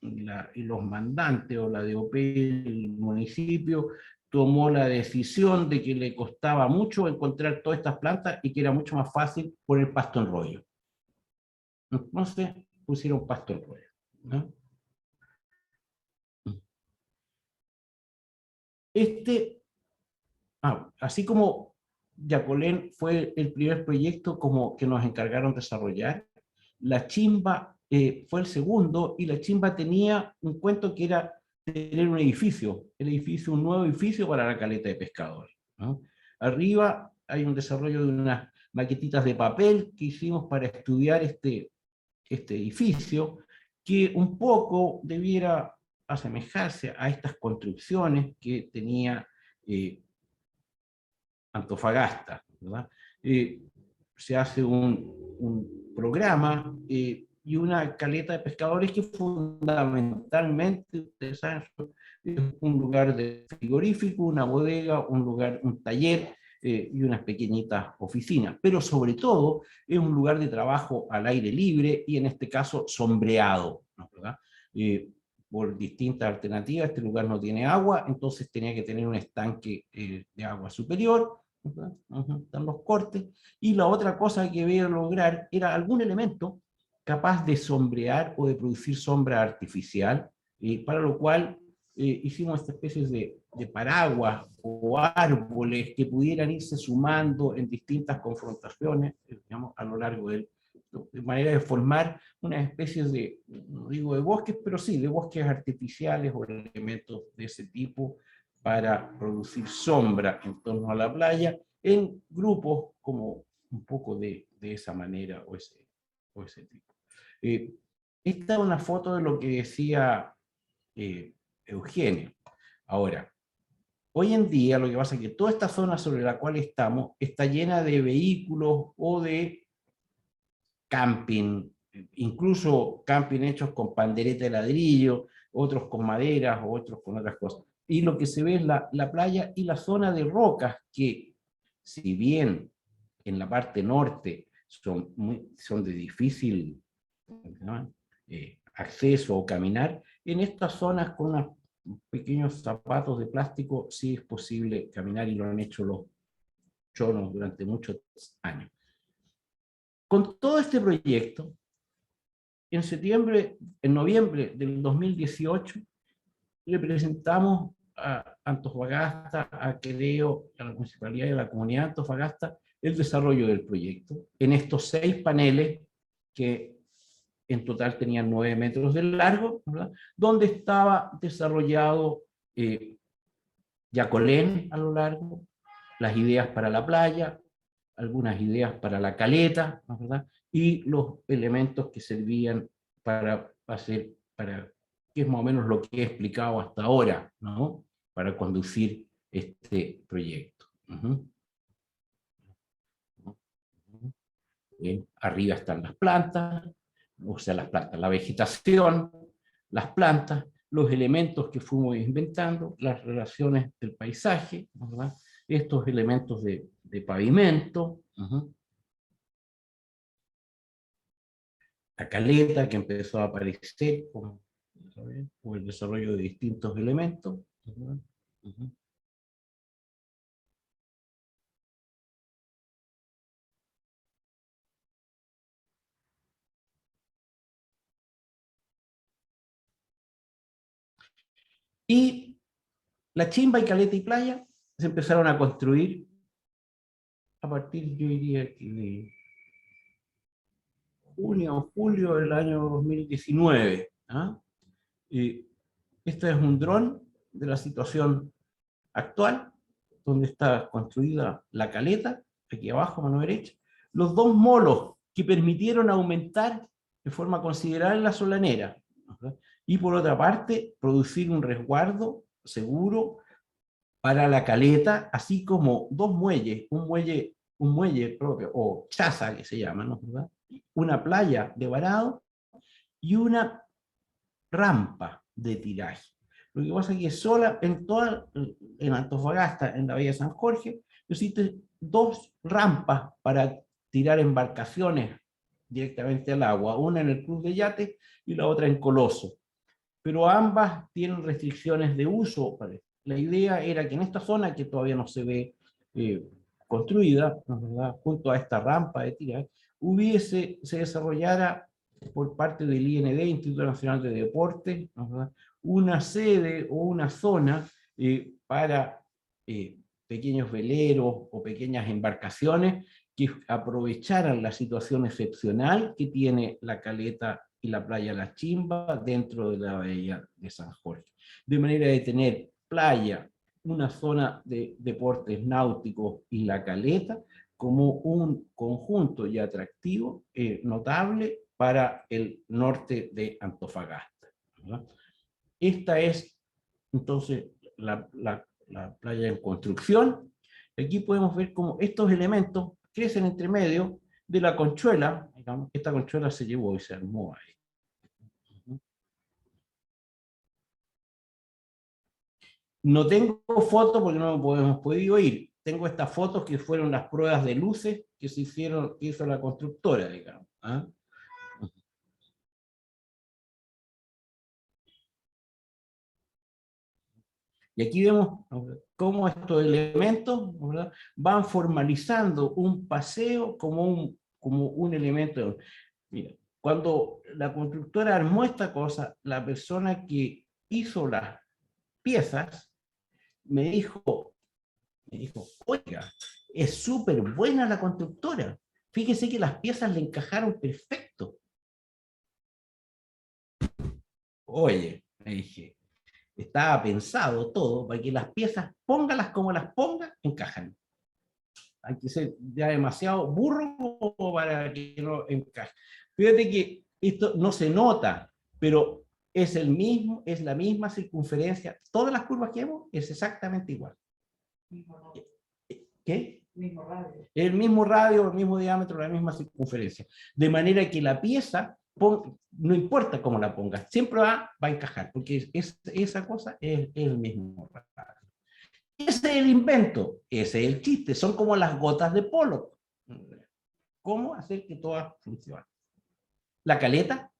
los mandantes o la DOP del municipio tomó la decisión de que le costaba mucho encontrar todas estas plantas y que era mucho más fácil poner pasto en rollo. Entonces pusieron pasto en rollo, ¿no? Así como Yacolén fue el primer proyecto como que nos encargaron de desarrollar, La Chimba fue el segundo, y La Chimba tenía un cuento que era tener un edificio, un nuevo edificio para la caleta de pescadores, ¿no? Arriba hay un desarrollo de unas maquetitas de papel que hicimos para estudiar este edificio, que un poco debiera asemejarse a estas construcciones que tenía Antofagasta, ¿verdad? Se hace un programa y una caleta de pescadores que fundamentalmente, ustedes saben, es un lugar de frigorífico, una bodega, un taller y unas pequeñitas oficinas, pero sobre todo es un lugar de trabajo al aire libre y en este caso sombreado, ¿no? ¿Verdad? Por distintas alternativas, este lugar no tiene agua, entonces tenía que tener un estanque de agua superior, están los cortes, y la otra cosa que debía lograr era algún elemento capaz de sombrear o de producir sombra artificial, para lo cual hicimos esta especie de paraguas o árboles que pudieran irse sumando en distintas confrontaciones, digamos, a lo largo de manera de formar una especie de, no digo de bosques, pero sí, de bosques artificiales o elementos de ese tipo para producir sombra en torno a la playa, en grupos como un poco de esa manera o ese tipo. Esta es una foto de lo que decía Eugenio. Ahora, hoy en día lo que pasa es que toda esta zona sobre la cual estamos está llena de vehículos o de camping, incluso camping hechos con pandereta de ladrillo, otros con maderas, otros con otras cosas. Y lo que se ve es la playa y la zona de rocas que, si bien en la parte norte son de difícil acceso o caminar, en estas zonas con unos pequeños zapatos de plástico sí es posible caminar, y lo han hecho los chonos durante muchos años. Con todo este proyecto, en noviembre del 2018, le presentamos a Antofagasta, a Quereo, a la Municipalidad y a la Comunidad de Antofagasta, el desarrollo del proyecto, en estos 6 paneles, que en total tenían 9 metros de largo, ¿verdad? Donde estaba desarrollado Yacolén a lo largo, las ideas para la playa, algunas ideas para la caleta, ¿verdad? Y los elementos que servían para hacer, que es más o menos lo que he explicado hasta ahora, ¿no? Para conducir este proyecto. Arriba están las plantas, o sea, las plantas, la vegetación, las plantas, los elementos que fuimos inventando, las relaciones del paisaje, ¿verdad? Estos elementos de pavimento, la caleta que empezó a aparecer por el desarrollo de distintos elementos. Y la Chimba y Caleta y Playa se empezaron a construir a partir, yo diría, que de junio o julio del año 2019. ¿Ah? Este es un dron de la situación actual, donde está construida la caleta, aquí abajo, a mano derecha, los 2 molos que permitieron aumentar de forma considerable la solanera, ¿verdad? Y por otra parte, producir un resguardo seguro para la caleta, así como 2 muelles, un muelle propio, o chaza que se llama, ¿no? ¿Verdad? Una playa de varado y una rampa de tiraje. Lo que pasa es que en Antofagasta, en la Bahía de San Jorge, existen 2 rampas para tirar embarcaciones directamente al agua, una en el Club de Yates y la otra en Coloso. Pero ambas tienen restricciones de uso. La idea era que en esta zona, que todavía no se ve construida, ¿verdad?, junto a esta rampa de tiraje, se desarrollara por parte del IND, Instituto Nacional de Deportes, ¿verdad?, una sede o una zona para pequeños veleros o pequeñas embarcaciones que aprovecharan la situación excepcional que tiene la caleta y la playa La Chimba dentro de la bahía de San Jorge. De manera de tener playa, una zona de deportes náuticos y la caleta como un conjunto y atractivo notable para el norte de Antofagasta, ¿verdad? Esta es entonces la playa en construcción. Aquí podemos ver cómo estos elementos crecen entre medio de la conchuela. Digamos, esta conchuela se llevó y se armó ahí. No tengo fotos porque no hemos podido ir. Tengo estas fotos que fueron las pruebas de luces que se hicieron, que hizo la constructora, digamos. ¿Ah? Y aquí vemos cómo estos elementos, ¿verdad?, van formalizando un paseo como un elemento. Mira, cuando la constructora armó esta cosa, la persona que hizo las piezas me dijo, oiga, es súper buena la constructora. Fíjese que las piezas le encajaron perfecto. Oye, me dije, estaba pensado todo para que las piezas, póngalas como las ponga, encajan. Hay que ser ya demasiado burro para que no encaje. Fíjate que esto no se nota, pero es la misma circunferencia. Todas las curvas que vemos es exactamente igual. ¿Qué? El mismo radio, el mismo diámetro, la misma circunferencia. De manera que la pieza, no importa cómo la pongas, siempre va a encajar, porque esa cosa es el mismo radio. Ese es el invento, ese es el chiste, son como las gotas de Pollock. ¿Cómo hacer que todas funcionen? La caleta,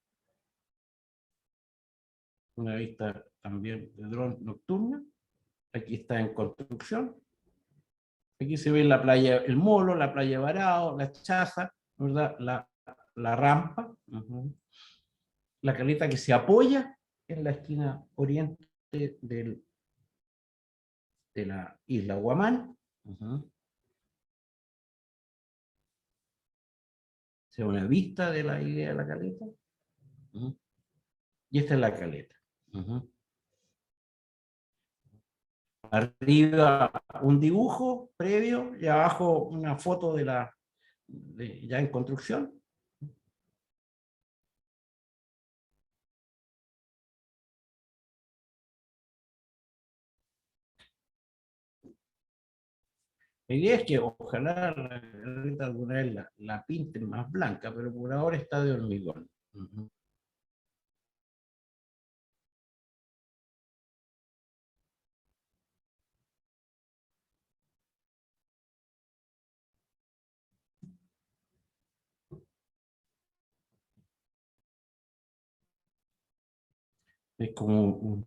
una vista también de dron nocturna, aquí está en construcción. Aquí se ve la playa El Molo, la playa Varao, la Chaza, ¿verdad? La rampa, la caleta que se apoya en la esquina oriente de la isla Guamán. Se ve una vista de la isla de la caleta. Y esta es la caleta. Arriba un dibujo previo y abajo una foto ya en construcción. La idea es que ojalá la caleta alguna vez la pinten más blanca, pero por ahora está de hormigón. Es como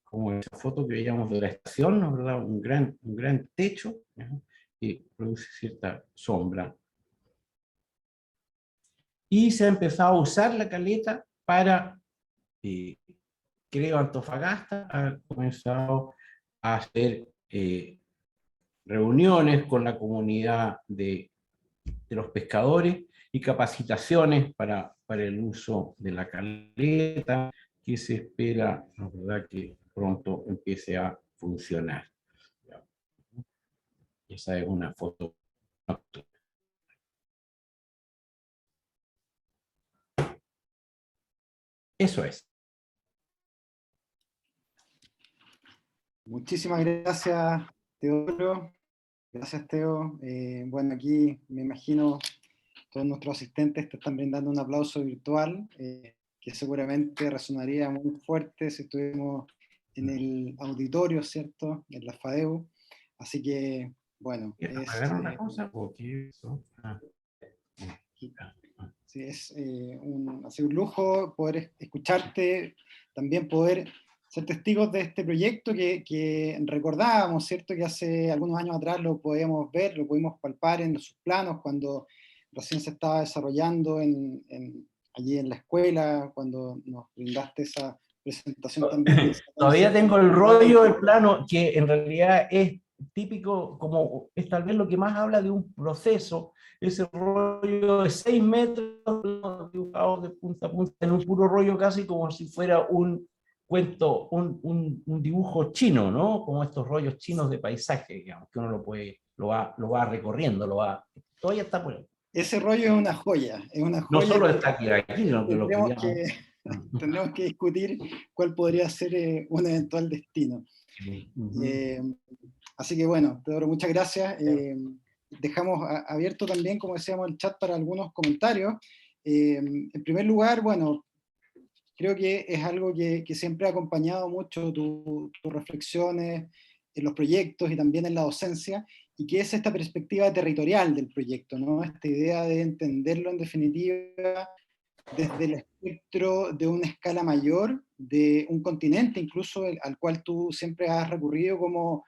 como esa foto que veíamos de la estación, ¿no? ¿Verdad? Un gran techo, ¿no?, que produce cierta sombra. Y se ha empezado a usar la caleta para, creo, Antofagasta ha comenzado a hacer reuniones con la comunidad de los pescadores y capacitaciones para el uso de la caleta, que se espera, la verdad, que pronto empiece a funcionar. Esa es una foto. Eso es. Muchísimas gracias, Teodoro. Gracias, Teo. Bueno, aquí me imagino todos nuestros asistentes te están brindando un aplauso virtual, que seguramente resonaría muy fuerte si estuviéramos en el auditorio, ¿cierto?, en la FADEU. Así que, bueno, ¿Apagaron una cosa o qué eso? Sí, ha sido un lujo poder escucharte, también poder ser testigos de este proyecto que recordábamos, ¿cierto?, que hace algunos años atrás lo podíamos ver, lo pudimos palpar en sus planos cuando recién se estaba desarrollando allí en la escuela, cuando nos brindaste esa presentación también. Todavía tengo el rollo, el plano, que en realidad es típico, como es tal vez lo que más habla de un proceso, ese rollo de 6 metros dibujados de punta a punta en un puro rollo, casi como si fuera un cuento, un dibujo chino, ¿no? Como estos rollos chinos de paisaje, digamos, que uno lo va recorriendo, todavía está por ahí. Ese rollo es una joya, No solo que está aquí, sino que lo tendremos podríamos... tendremos que discutir cuál podría ser un eventual destino. Así que bueno, Teodoro, muchas gracias. Dejamos abierto también, como decíamos, el chat para algunos comentarios. En primer lugar, bueno, creo que es algo que siempre ha acompañado mucho tus reflexiones en los proyectos y también en la docencia, y que es esta perspectiva territorial del proyecto, ¿no? Esta idea de entenderlo en definitiva desde el espectro de una escala mayor, de un continente incluso al cual tú siempre has recurrido como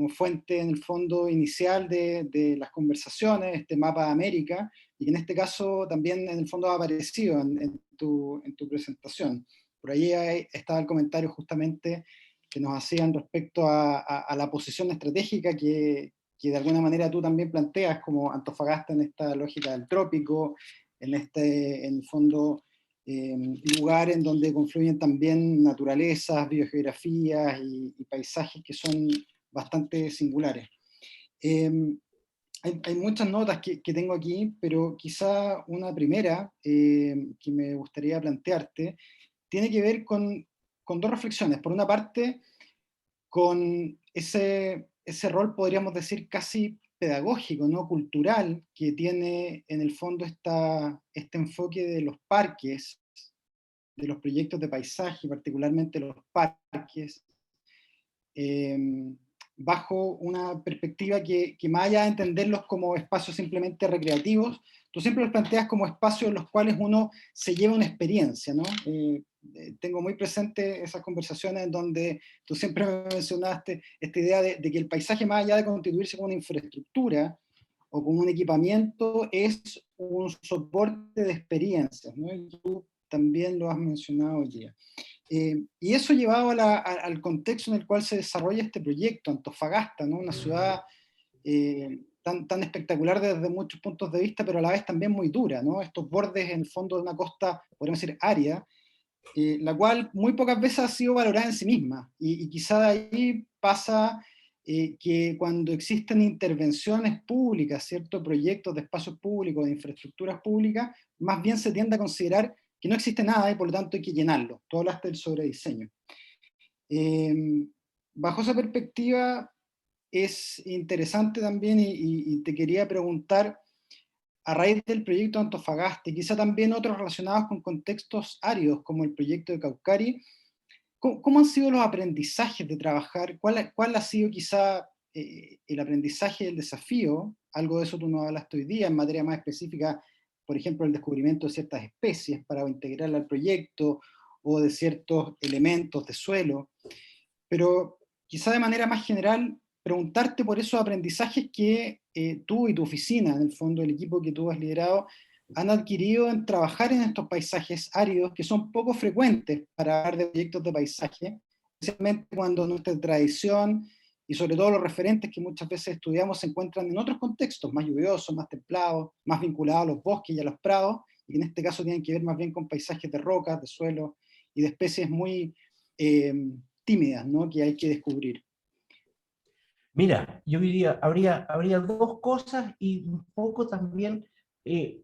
fuente en el fondo inicial de las conversaciones, este mapa de América, y en este caso también en el fondo ha aparecido en tu presentación. Por ahí estaba el comentario justamente que nos hacían respecto a la posición estratégica que de alguna manera tú también planteas como Antofagasta en esta lógica del trópico, en el fondo, lugar en donde confluyen también naturalezas, biogeografías y paisajes que son bastante singulares. Hay muchas notas que tengo aquí, pero quizá una primera que me gustaría plantearte tiene que ver con dos reflexiones. Por una parte, con ese rol, podríamos decir, casi pedagógico, ¿no? Cultural, que tiene en el fondo este enfoque de los parques, de los proyectos de paisaje, particularmente los parques, bajo una perspectiva que más allá de entenderlos como espacios simplemente recreativos, tú siempre los planteas como espacios en los cuales uno se lleva una experiencia, ¿no? Tengo muy presente esas conversaciones en donde tú siempre me mencionaste esta idea de que el paisaje, más allá de constituirse como una infraestructura o como un equipamiento, es un soporte de experiencias, ¿no? Y tú también lo has mencionado hoy día. Y eso llevado al contexto en el cual se desarrolla este proyecto, Antofagasta, ¿no? Una ciudad tan espectacular desde muchos puntos de vista, pero a la vez también muy dura, ¿no? Estos bordes en el fondo de una costa, podríamos decir, árida, la cual muy pocas veces ha sido valorada en sí misma, y quizá de ahí pasa que cuando existen intervenciones públicas, ciertos proyectos de espacios públicos, de infraestructuras públicas, más bien se tiende a considerar que no existe nada y por lo tanto hay que llenarlo. Tú hablaste del sobrediseño. Bajo esa perspectiva es interesante también, y te quería preguntar, a raíz del proyecto Antofagasta, y quizá también otros relacionados con contextos áridos, como el proyecto de Caucari, ¿cómo han sido los aprendizajes de trabajar? ¿Cuál ha sido quizá el aprendizaje del desafío? Algo de eso tú nos hablaste hoy día, en materia más específica, por ejemplo, el descubrimiento de ciertas especies para integrarla al proyecto, o de ciertos elementos de suelo. Pero quizá de manera más general, preguntarte por esos aprendizajes que tú y tu oficina, en el fondo el equipo que tú has liderado, han adquirido en trabajar en estos paisajes áridos que son poco frecuentes para hablar de proyectos de paisaje, especialmente cuando nuestra tradición y sobre todo los referentes que muchas veces estudiamos se encuentran en otros contextos más lluviosos, más templados, más vinculados a los bosques y a los prados, y en este caso tienen que ver más bien con paisajes de rocas, de suelos y de especies muy tímidas, ¿no? Que hay que descubrir. Mira, yo diría, habría dos cosas y un poco también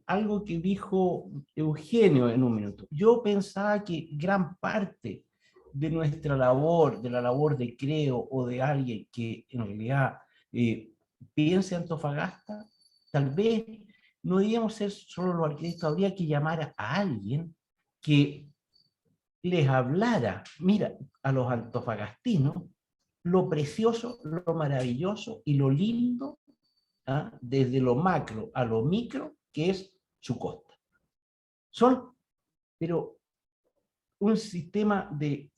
algo que dijo Eugenio en un minuto. Yo pensaba que gran parte de nuestra labor, de la labor de Creo o de alguien que en realidad piense Antofagasta, tal vez no debíamos ser solo los arquitectos, habría que llamar a alguien que les hablara, mira, a los antofagastinos, lo precioso, lo maravilloso y lo lindo, ¿ah? Desde lo macro a lo micro, que es su costa. Son, pero, un sistema de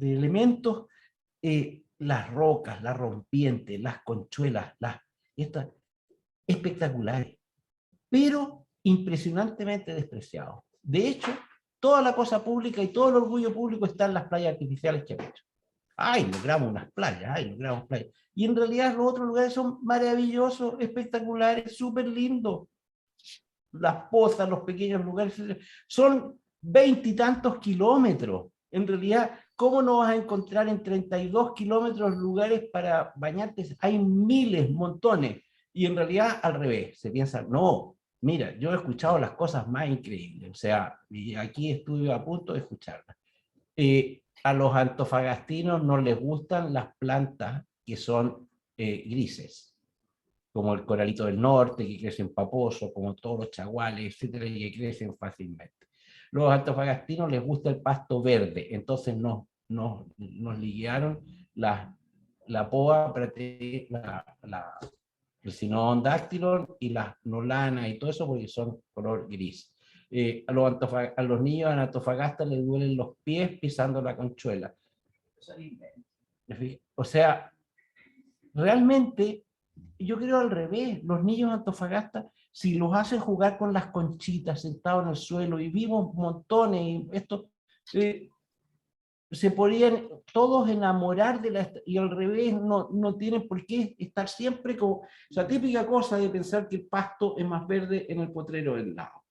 elementos, las rocas, las rompientes, las conchuelas, estas espectaculares, pero impresionantemente despreciados. De hecho, toda la cosa pública y todo el orgullo público está en las playas artificiales que han hecho. ay, logramos unas playas, ay, logramos playas. Y en realidad los otros lugares son maravillosos, espectaculares, súper lindos. Las pozas, los pequeños lugares, son 20 y tantos kilómetros. En realidad, ¿cómo no vas a encontrar en 32 kilómetros lugares para bañarte? Hay miles, montones. Y en realidad, al revés, se piensa, no, mira, yo he escuchado las cosas más increíbles, o sea, y aquí estuve a punto de escucharlas. A los antofagastinos no les gustan las plantas que son grises, como el coralito del norte, que crecen paposo, como todos los chaguales, etcétera, y que crecen fácilmente. Los antofagastinos les gusta el pasto verde, entonces nos ligaron la poa, el Cynodon dactylon y las nolanas y todo eso, porque son color gris. A los niños en Antofagasta les duelen los pies pisando la conchuela. O sea, realmente, yo creo al revés, los niños de Antofagasta, si los hacen jugar con las conchitas sentados en el suelo, y vimos montones, y esto, se podrían todos enamorar y al revés, no tienen por qué estar siempre como, esa típica cosa de pensar que el pasto es más verde en el potrero del lado.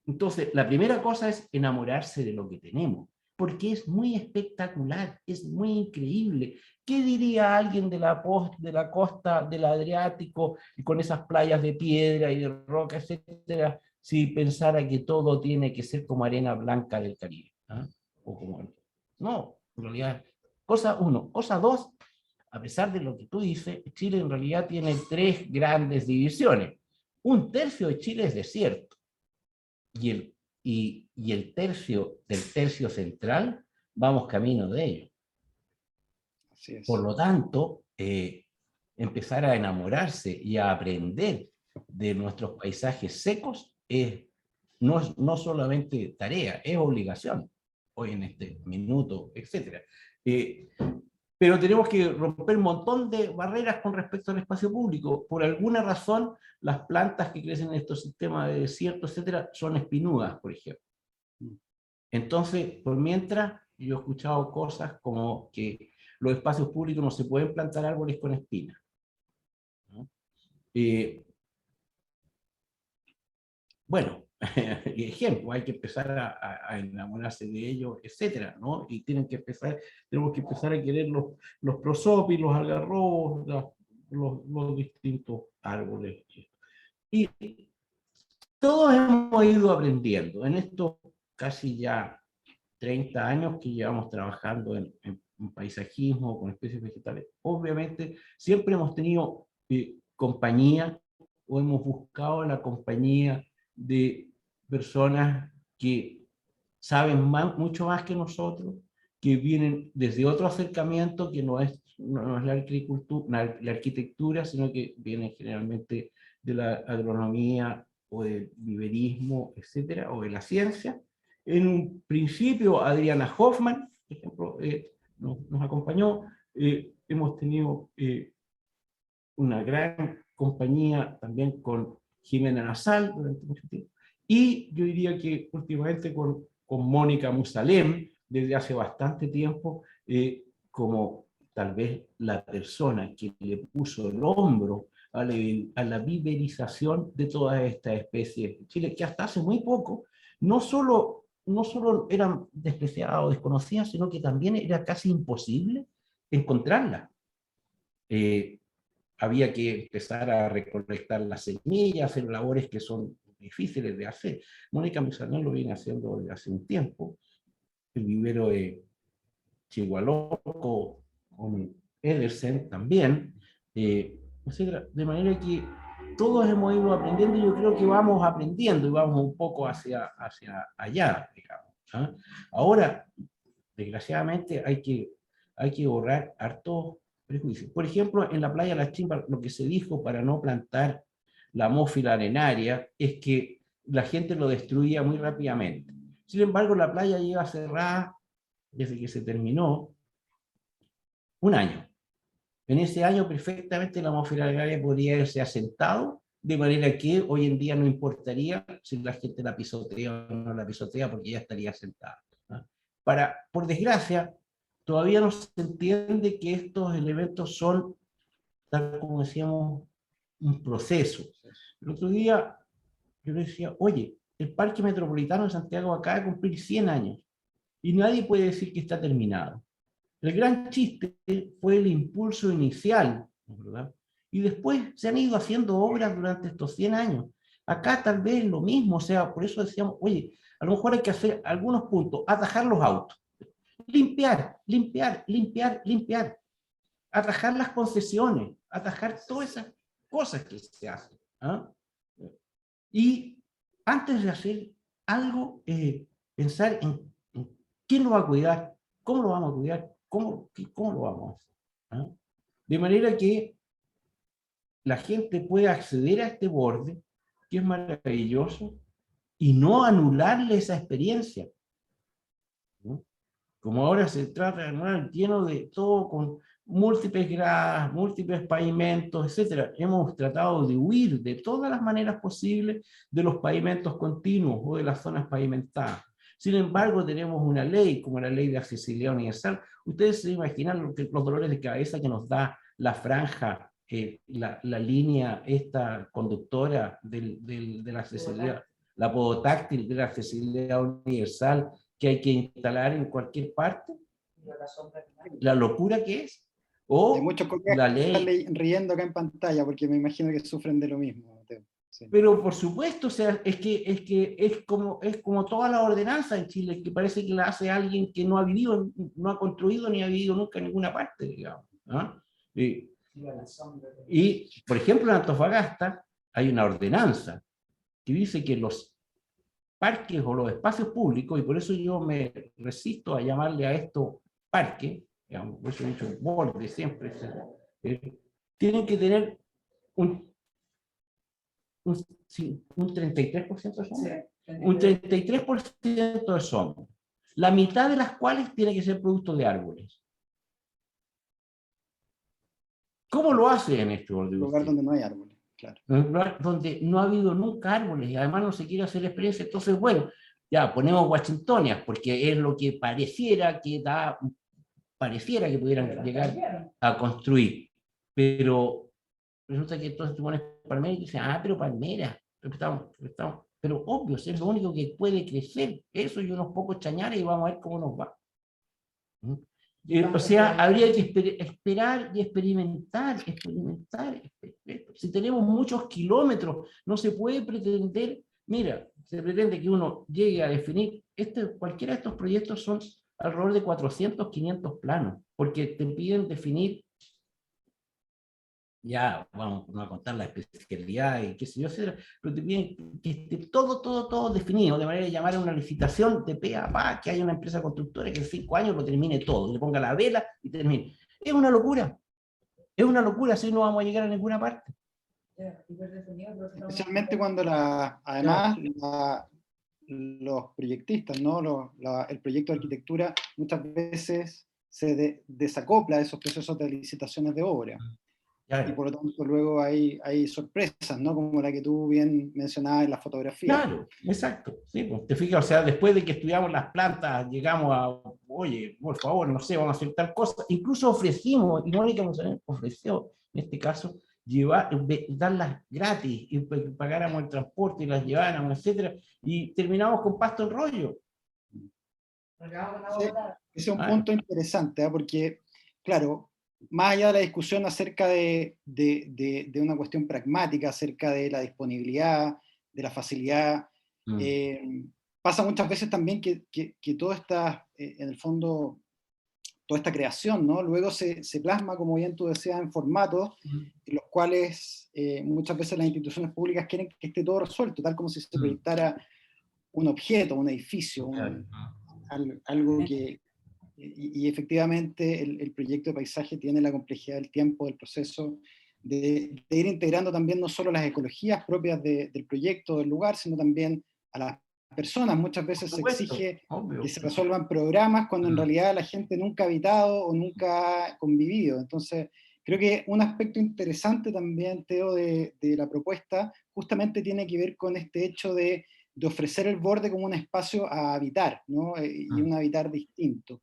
Entonces, la primera cosa es enamorarse de lo que tenemos, porque es muy espectacular, es muy increíble. ¿Qué diría alguien de la costa del Adriático, con esas playas de piedra y de roca, etcétera, si pensara que todo tiene que ser como arena blanca del Caribe? O como, no, en realidad, cosa uno. Cosa dos, a pesar de lo que tú dices, Chile en realidad tiene 3 grandes divisiones. 1/3 de Chile es desierto, y el tercio del tercio central vamos camino de ello. Así es. Por lo tanto, empezar a enamorarse y a aprender de nuestros paisajes secos no solamente tarea, es obligación, hoy en este minuto, etc. Pero tenemos que romper un montón de barreras con respecto al espacio público. Por alguna razón, las plantas que crecen en estos sistemas de desierto, etcétera, son espinudas, por ejemplo. Entonces, por mientras, yo he escuchado cosas como que los espacios públicos no se pueden plantar árboles con espinas, ¿no? Bueno, ejemplo, hay que empezar a enamorarse de ellos, etcétera, ¿no? Y tenemos que empezar a querer los prosopis, los algarrobos, los distintos árboles. Y todos hemos ido aprendiendo en estos casi ya 30 años que llevamos trabajando en paisajismo, con especies vegetales. Obviamente, siempre hemos tenido compañía, o hemos buscado la compañía de personas que saben mucho más que nosotros, que vienen desde otro acercamiento que no es la arquitectura, sino que vienen generalmente de la agronomía o del viverismo, etcétera, o de la ciencia. En un principio, Adriana Hoffman, por ejemplo, nos acompañó. Hemos tenido una gran compañía también con Jimena Nasal durante mucho tiempo. Y yo diría que últimamente con Mónica Musalem, desde hace bastante tiempo, como tal vez la persona que le puso el hombro a la viverización de todas estas especies en Chile, que hasta hace muy poco no solo eran despreciadas o desconocidas, sino que también era casi imposible encontrarlas. Había que empezar a recolectar las semillas, hacer labores que son difíciles de hacer. Mónica Musalem lo viene haciendo desde hace un tiempo. El vivero de Chihualoco, con Edersen también, etc. De manera que todos hemos ido aprendiendo, y yo creo que vamos aprendiendo y vamos un poco hacia allá, digamos, ¿eh? Ahora, desgraciadamente, hay que borrar hartos prejuicios. Por ejemplo, en la playa La Chimba, lo que se dijo para no plantar la Amófila arenaria es que la gente lo destruía muy rápidamente. Sin embargo, la playa lleva cerrada desde que se terminó 1 año. En ese año perfectamente la Amófila arenaria podría haberse asentado, de manera que hoy en día no importaría si la gente la pisotea o no la pisotea, porque ya estaría asentada. Por desgracia, todavía no se entiende que estos elementos son, tal como decíamos, un proceso. El otro día yo le decía, oye, el Parque Metropolitano de Santiago acaba de cumplir 100 años y nadie puede decir que está terminado. El gran chiste fue el impulso inicial, ¿verdad? Y después se han ido haciendo obras durante estos 100 años. Acá tal vez lo mismo, o sea, por eso decíamos, oye, a lo mejor hay que hacer algunos puntos, atajar los autos, limpiar, limpiar, limpiar, limpiar, atajar las concesiones, atajar todas esas cosas que se hacen. ¿Ah? Y antes de hacer algo, pensar en quién lo va a cuidar, cómo lo vamos a cuidar, cómo lo vamos a hacer. ¿Ah? De manera que la gente pueda acceder a este borde, que es maravilloso, y no anularle esa experiencia. ¿No? Como ahora se trata de armar lleno de todo con múltiples gradas, múltiples pavimentos, etc. Hemos tratado de huir de todas las maneras posibles de los pavimentos continuos o de las zonas pavimentadas. Sin embargo, tenemos una ley, como la ley de accesibilidad universal. Ustedes se imaginan los dolores de cabeza que nos da la franja, la línea esta conductora de la accesibilidad, la podotáctil de la accesibilidad universal, que hay que instalar en cualquier parte, la locura que es, Hay o muchos colegas la que están ley. riendo acá en pantalla porque me imagino que sufren de lo mismo, Mateo. Sí. Pero por supuesto, o sea, es como toda la ordenanza en Chile, que parece que la hace alguien que no ha vivido, no ha construido ni ha vivido nunca en ninguna parte, digamos. ¿Ah? Y, por ejemplo, en Antofagasta hay una ordenanza que dice que los parques o los espacios públicos, y por eso yo me resisto a llamarle a esto parque, digamos, por eso he dicho borde siempre, tienen que tener un 33% de sombra. Un 33% de sombra. La mitad de las cuales tiene que ser producto de árboles. ¿Cómo lo hace en este borde? Un lugar donde no hay árboles, claro. Un lugar donde no ha habido nunca árboles y además no se quiere hacer experiencia. Entonces, bueno, ya ponemos Washingtonias porque es lo que pareciera que pudieran llegar a construir. Pero resulta que entonces tú pones palmera y dices, pero palmera, pero obvio, es lo único que puede crecer, eso y unos pocos chañares y vamos a ver cómo nos va. O sea, habría que esperar y experimentar. Si tenemos muchos kilómetros, no se puede pretender, mira, se pretende que uno llegue a definir, cualquiera de estos proyectos son alrededor de 400, 500 planos, porque te piden definir, ya vamos a contar la especialidad y qué sé yo, pero te piden que esté todo definido, de manera de llamar a una licitación de pe a pa, que haya una empresa constructora que en 5 años lo termine todo, le ponga la vela y termine. Es una locura, así no vamos a llegar a ninguna parte. Especialmente cuando además los proyectistas, ¿no? El proyecto de arquitectura muchas veces se desacopla de esos procesos de licitaciones de obra. Claro. Y por lo tanto luego hay sorpresas, ¿no? Como la que tú bien mencionabas en la fotografía. Claro, exacto. Sí, pues, te fijas, o sea, después de que estudiamos las plantas, llegamos a, oye, por favor, no sé, vamos a hacer tal cosa. Incluso ofrecimos, y Mónica Monsalén ofreció, en este caso, darlas gratis, y pagáramos el transporte y las lleváramos, etcétera, y terminamos con pasto en rollo. Sí, ese es un punto interesante, ¿eh? Porque, claro, más allá de la discusión acerca de una cuestión pragmática, acerca de la disponibilidad, de la facilidad, pasa muchas veces también que todo está, en el fondo, toda esta creación, ¿no? Luego se plasma, como bien tú decías, en formatos en los cuales muchas veces las instituciones públicas quieren que esté todo resuelto, tal como si se proyectara un objeto, un edificio, algo que... Y efectivamente el proyecto de paisaje tiene la complejidad del tiempo, del proceso, de ir integrando también no solo las ecologías propias del proyecto, del lugar, sino también a las personas. Muchas veces se exige que se resuelvan programas cuando en realidad la gente nunca ha habitado o nunca ha convivido. Entonces, creo que un aspecto interesante también, Teo, de la propuesta, justamente tiene que ver con este hecho de ofrecer el borde como un espacio a habitar, ¿no? Y un habitar distinto.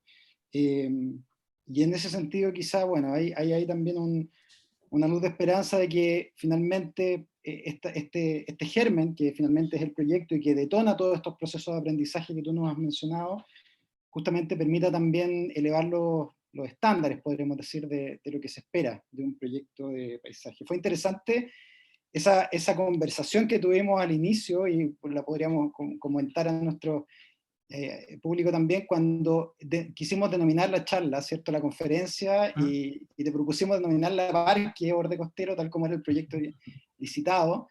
en ese sentido quizá, bueno, hay también una luz de esperanza de que finalmente este germen, que finalmente es el proyecto y que detona todos estos procesos de aprendizaje que tú nos has mencionado, justamente permita también elevar los estándares, podríamos decir, de lo que se espera de un proyecto de paisaje. Fue interesante esa conversación que tuvimos al inicio, y pues la podríamos comentar a nuestro público también, cuando quisimos denominar la charla, ¿cierto?, la conferencia, y te propusimos denominarla Parque Borde Costero, tal como era el proyecto licitado,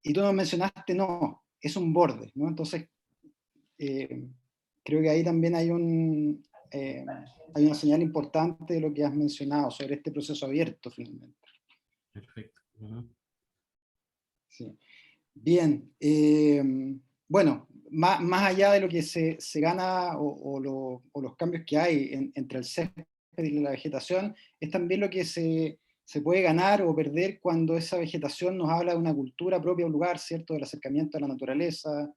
y tú nos mencionaste, no, es un borde, ¿no? Entonces, creo que ahí también hay una señal importante de lo que has mencionado sobre este proceso abierto, finalmente. Perfecto. Sí. Bien, bueno, más allá de lo que se gana o los cambios que hay entre el césped y la vegetación, es también lo que se puede ganar o perder cuando esa vegetación nos habla de una cultura propia del lugar, ¿cierto?, del acercamiento a la naturaleza,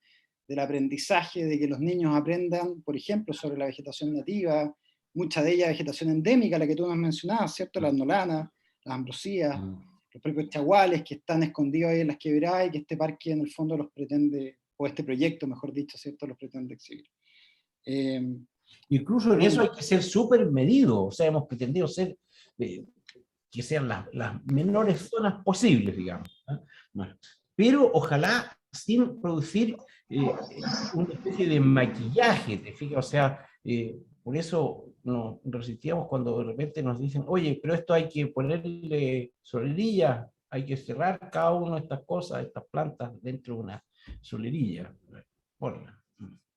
del aprendizaje, de que los niños aprendan, por ejemplo, sobre la vegetación nativa, mucha de ella vegetación endémica, la que tú nos mencionabas, ¿cierto?, las nolanas, las ambrosías, los propios chaguales que están escondidos ahí en las quebradas y que este parque en el fondo los pretende, o este proyecto, mejor dicho, ¿cierto?, los pretende exhibir. Incluso en eso hay que ser súper medido, o sea, hemos pretendido ser, que sean las menores zonas posibles, digamos. Bueno, pero ojalá sin producir una especie de maquillaje, ¿te fijas? O sea, por eso nos resistíamos cuando de repente nos dicen, oye, pero esto hay que ponerle solerilla, hay que cerrar cada una de estas cosas, estas plantas dentro de una solerilla. Ponla.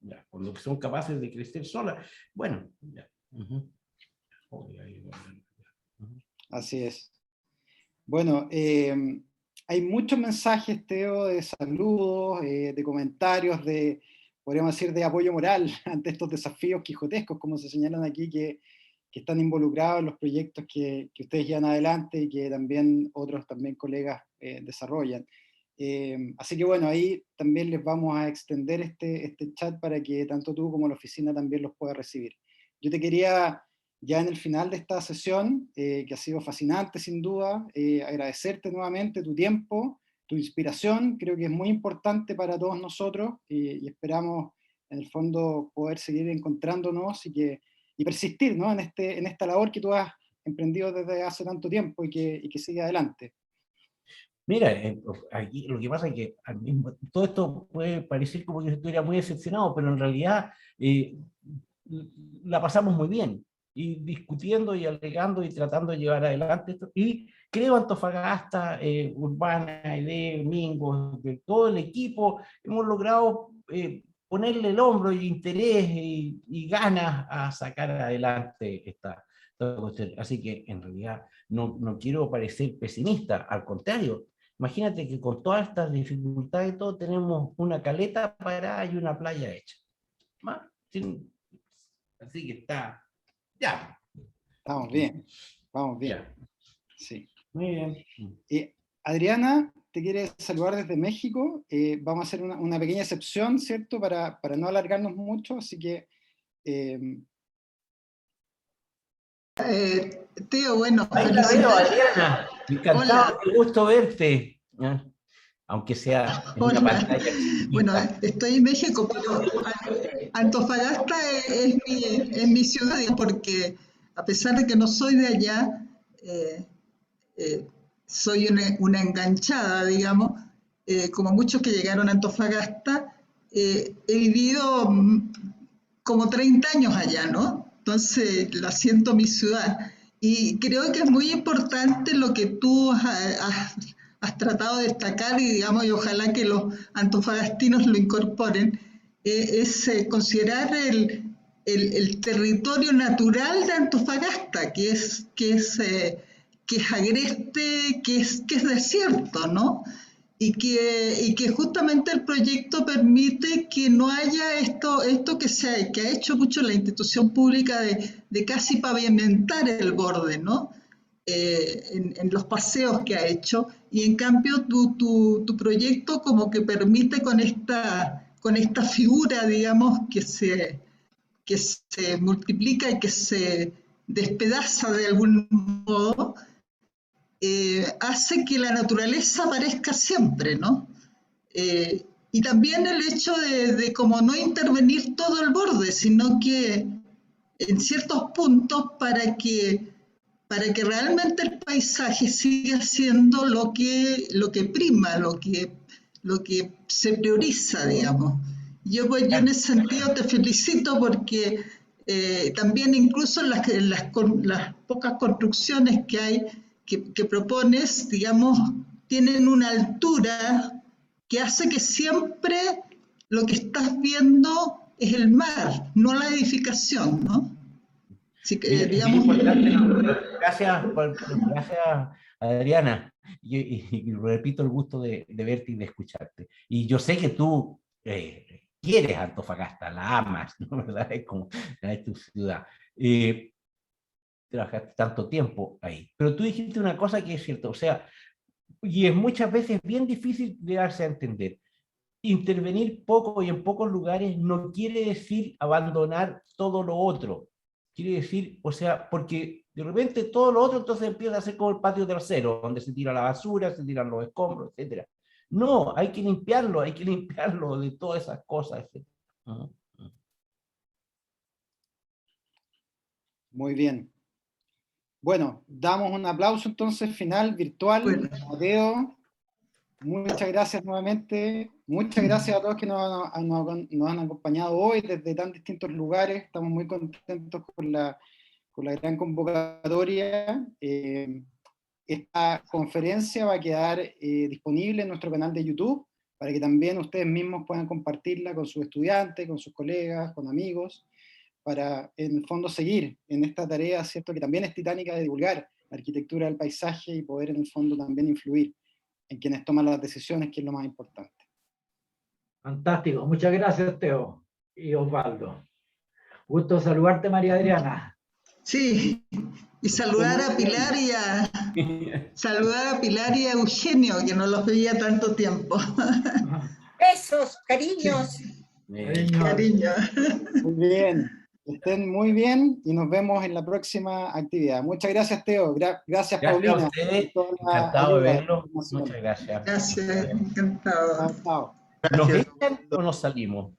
Ya, cuando son capaces de crecer solas, bueno, ya. Así es. Bueno, hay muchos mensajes, Teo, de saludos, de comentarios, podríamos decir, de apoyo moral ante estos desafíos quijotescos, como se señalan aquí, que están involucrados en los proyectos que ustedes llevan adelante y que también otros colegas desarrollan. Así que bueno, ahí también les vamos a extender este chat para que tanto tú como la oficina también los pueda recibir. Yo te quería, ya en el final de esta sesión, que ha sido fascinante sin duda, agradecerte nuevamente tu tiempo, tu inspiración. Creo que es muy importante para todos nosotros, y esperamos en el fondo poder seguir encontrándonos y persistir, ¿no?, en esta labor que tú has emprendido desde hace tanto tiempo y que sigue adelante. Mira, aquí lo que pasa es que todo esto puede parecer como que yo estuviera muy decepcionado, pero en realidad la pasamos muy bien, y discutiendo y alegando y tratando de llevar adelante esto. Y creo Antofagasta, Urbana, ED, Mingo, de todo el equipo, hemos logrado ponerle el hombro y interés y ganas a sacar adelante esta cuestión. Así que en realidad no quiero parecer pesimista, al contrario. Imagínate que con todas estas dificultades y todo, tenemos una caleta parada y una playa hecha. Así que está, ya. Vamos bien, vamos bien. Ya. Sí. Muy bien. Adriana te quiere saludar desde México. Vamos a hacer una pequeña excepción, ¿cierto?, para no alargarnos mucho, así que... Teo, bueno, ahí la veo, Adriana. Encantado, qué gusto verte. Aunque sea en una pantalla chiquitita. Bueno, estoy en México, pero Antofagasta es mi ciudad, porque a pesar de que no soy de allá, soy una enganchada, digamos, como muchos que llegaron a Antofagasta, he vivido como 30 años allá, ¿no? Entonces la siento mi ciudad. Y creo que es muy importante lo que tú has tratado de destacar, y digamos, y ojalá que los antofagastinos lo incorporen, es considerar el territorio natural de Antofagasta, que es agreste, que es desierto, ¿no? Y que justamente el proyecto permite que no haya esto que ha hecho mucho la institución pública de casi pavimentar el borde, ¿no? En los paseos que ha hecho, y en cambio tu proyecto como que permite con esta figura, digamos, que se multiplica y que despedaza de algún modo, hace que la naturaleza aparezca siempre, ¿no? Y también el hecho de como no intervenir todo el borde, sino que en ciertos puntos para que realmente el paisaje siga siendo lo que prima, lo que se prioriza, digamos. Yo en ese sentido te felicito porque también incluso en las pocas construcciones que hay, que propones, digamos, tienen una altura que hace que siempre lo que estás viendo es el mar, no la edificación, ¿no? Así que, digamos... Gracias, gracias, Adriana. Y repito el gusto de verte y de escucharte. Y yo sé que tú quieres Antofagasta, la amas, ¿no? ¿Verdad? Es tu ciudad. Trabajaste tanto tiempo ahí. Pero tú dijiste una cosa que es cierta, o sea, y es muchas veces bien difícil de darse a entender. Intervenir poco y en pocos lugares no quiere decir abandonar todo lo otro. Quiere decir, o sea, porque de repente todo lo otro entonces empieza a ser como el patio trasero, donde se tira la basura, se tiran los escombros, etc. No, hay que limpiarlo de todas esas cosas, etc. Muy bien. Bueno, damos un aplauso entonces final, virtual. Bueno. Mateo, muchas gracias nuevamente. Muchas gracias a todos que nos han acompañado hoy desde tan distintos lugares. Estamos muy contentos con la gran convocatoria. Esta conferencia va a quedar disponible en nuestro canal de YouTube para que también ustedes mismos puedan compartirla con sus estudiantes, con sus colegas, con amigos, para en el fondo seguir en esta tarea, ¿cierto?, que también es titánica, de divulgar la arquitectura del paisaje y poder en el fondo también influir en quienes toman las decisiones, que es lo más importante. Fantástico, muchas gracias, Teo y Osvaldo. Gusto saludarte, María Adriana. Sí, y saludar a Pilar y a Eugenio, que no los veía tanto tiempo. Besos, cariños. Cariño. Muy bien, estén muy bien y nos vemos en la próxima actividad. Muchas gracias, Teo. Gracias, Paulina. A ustedes, encantado de verlo. Muchas gracias. Gracias, encantado. Chao. ¿Nos echan o nos salimos?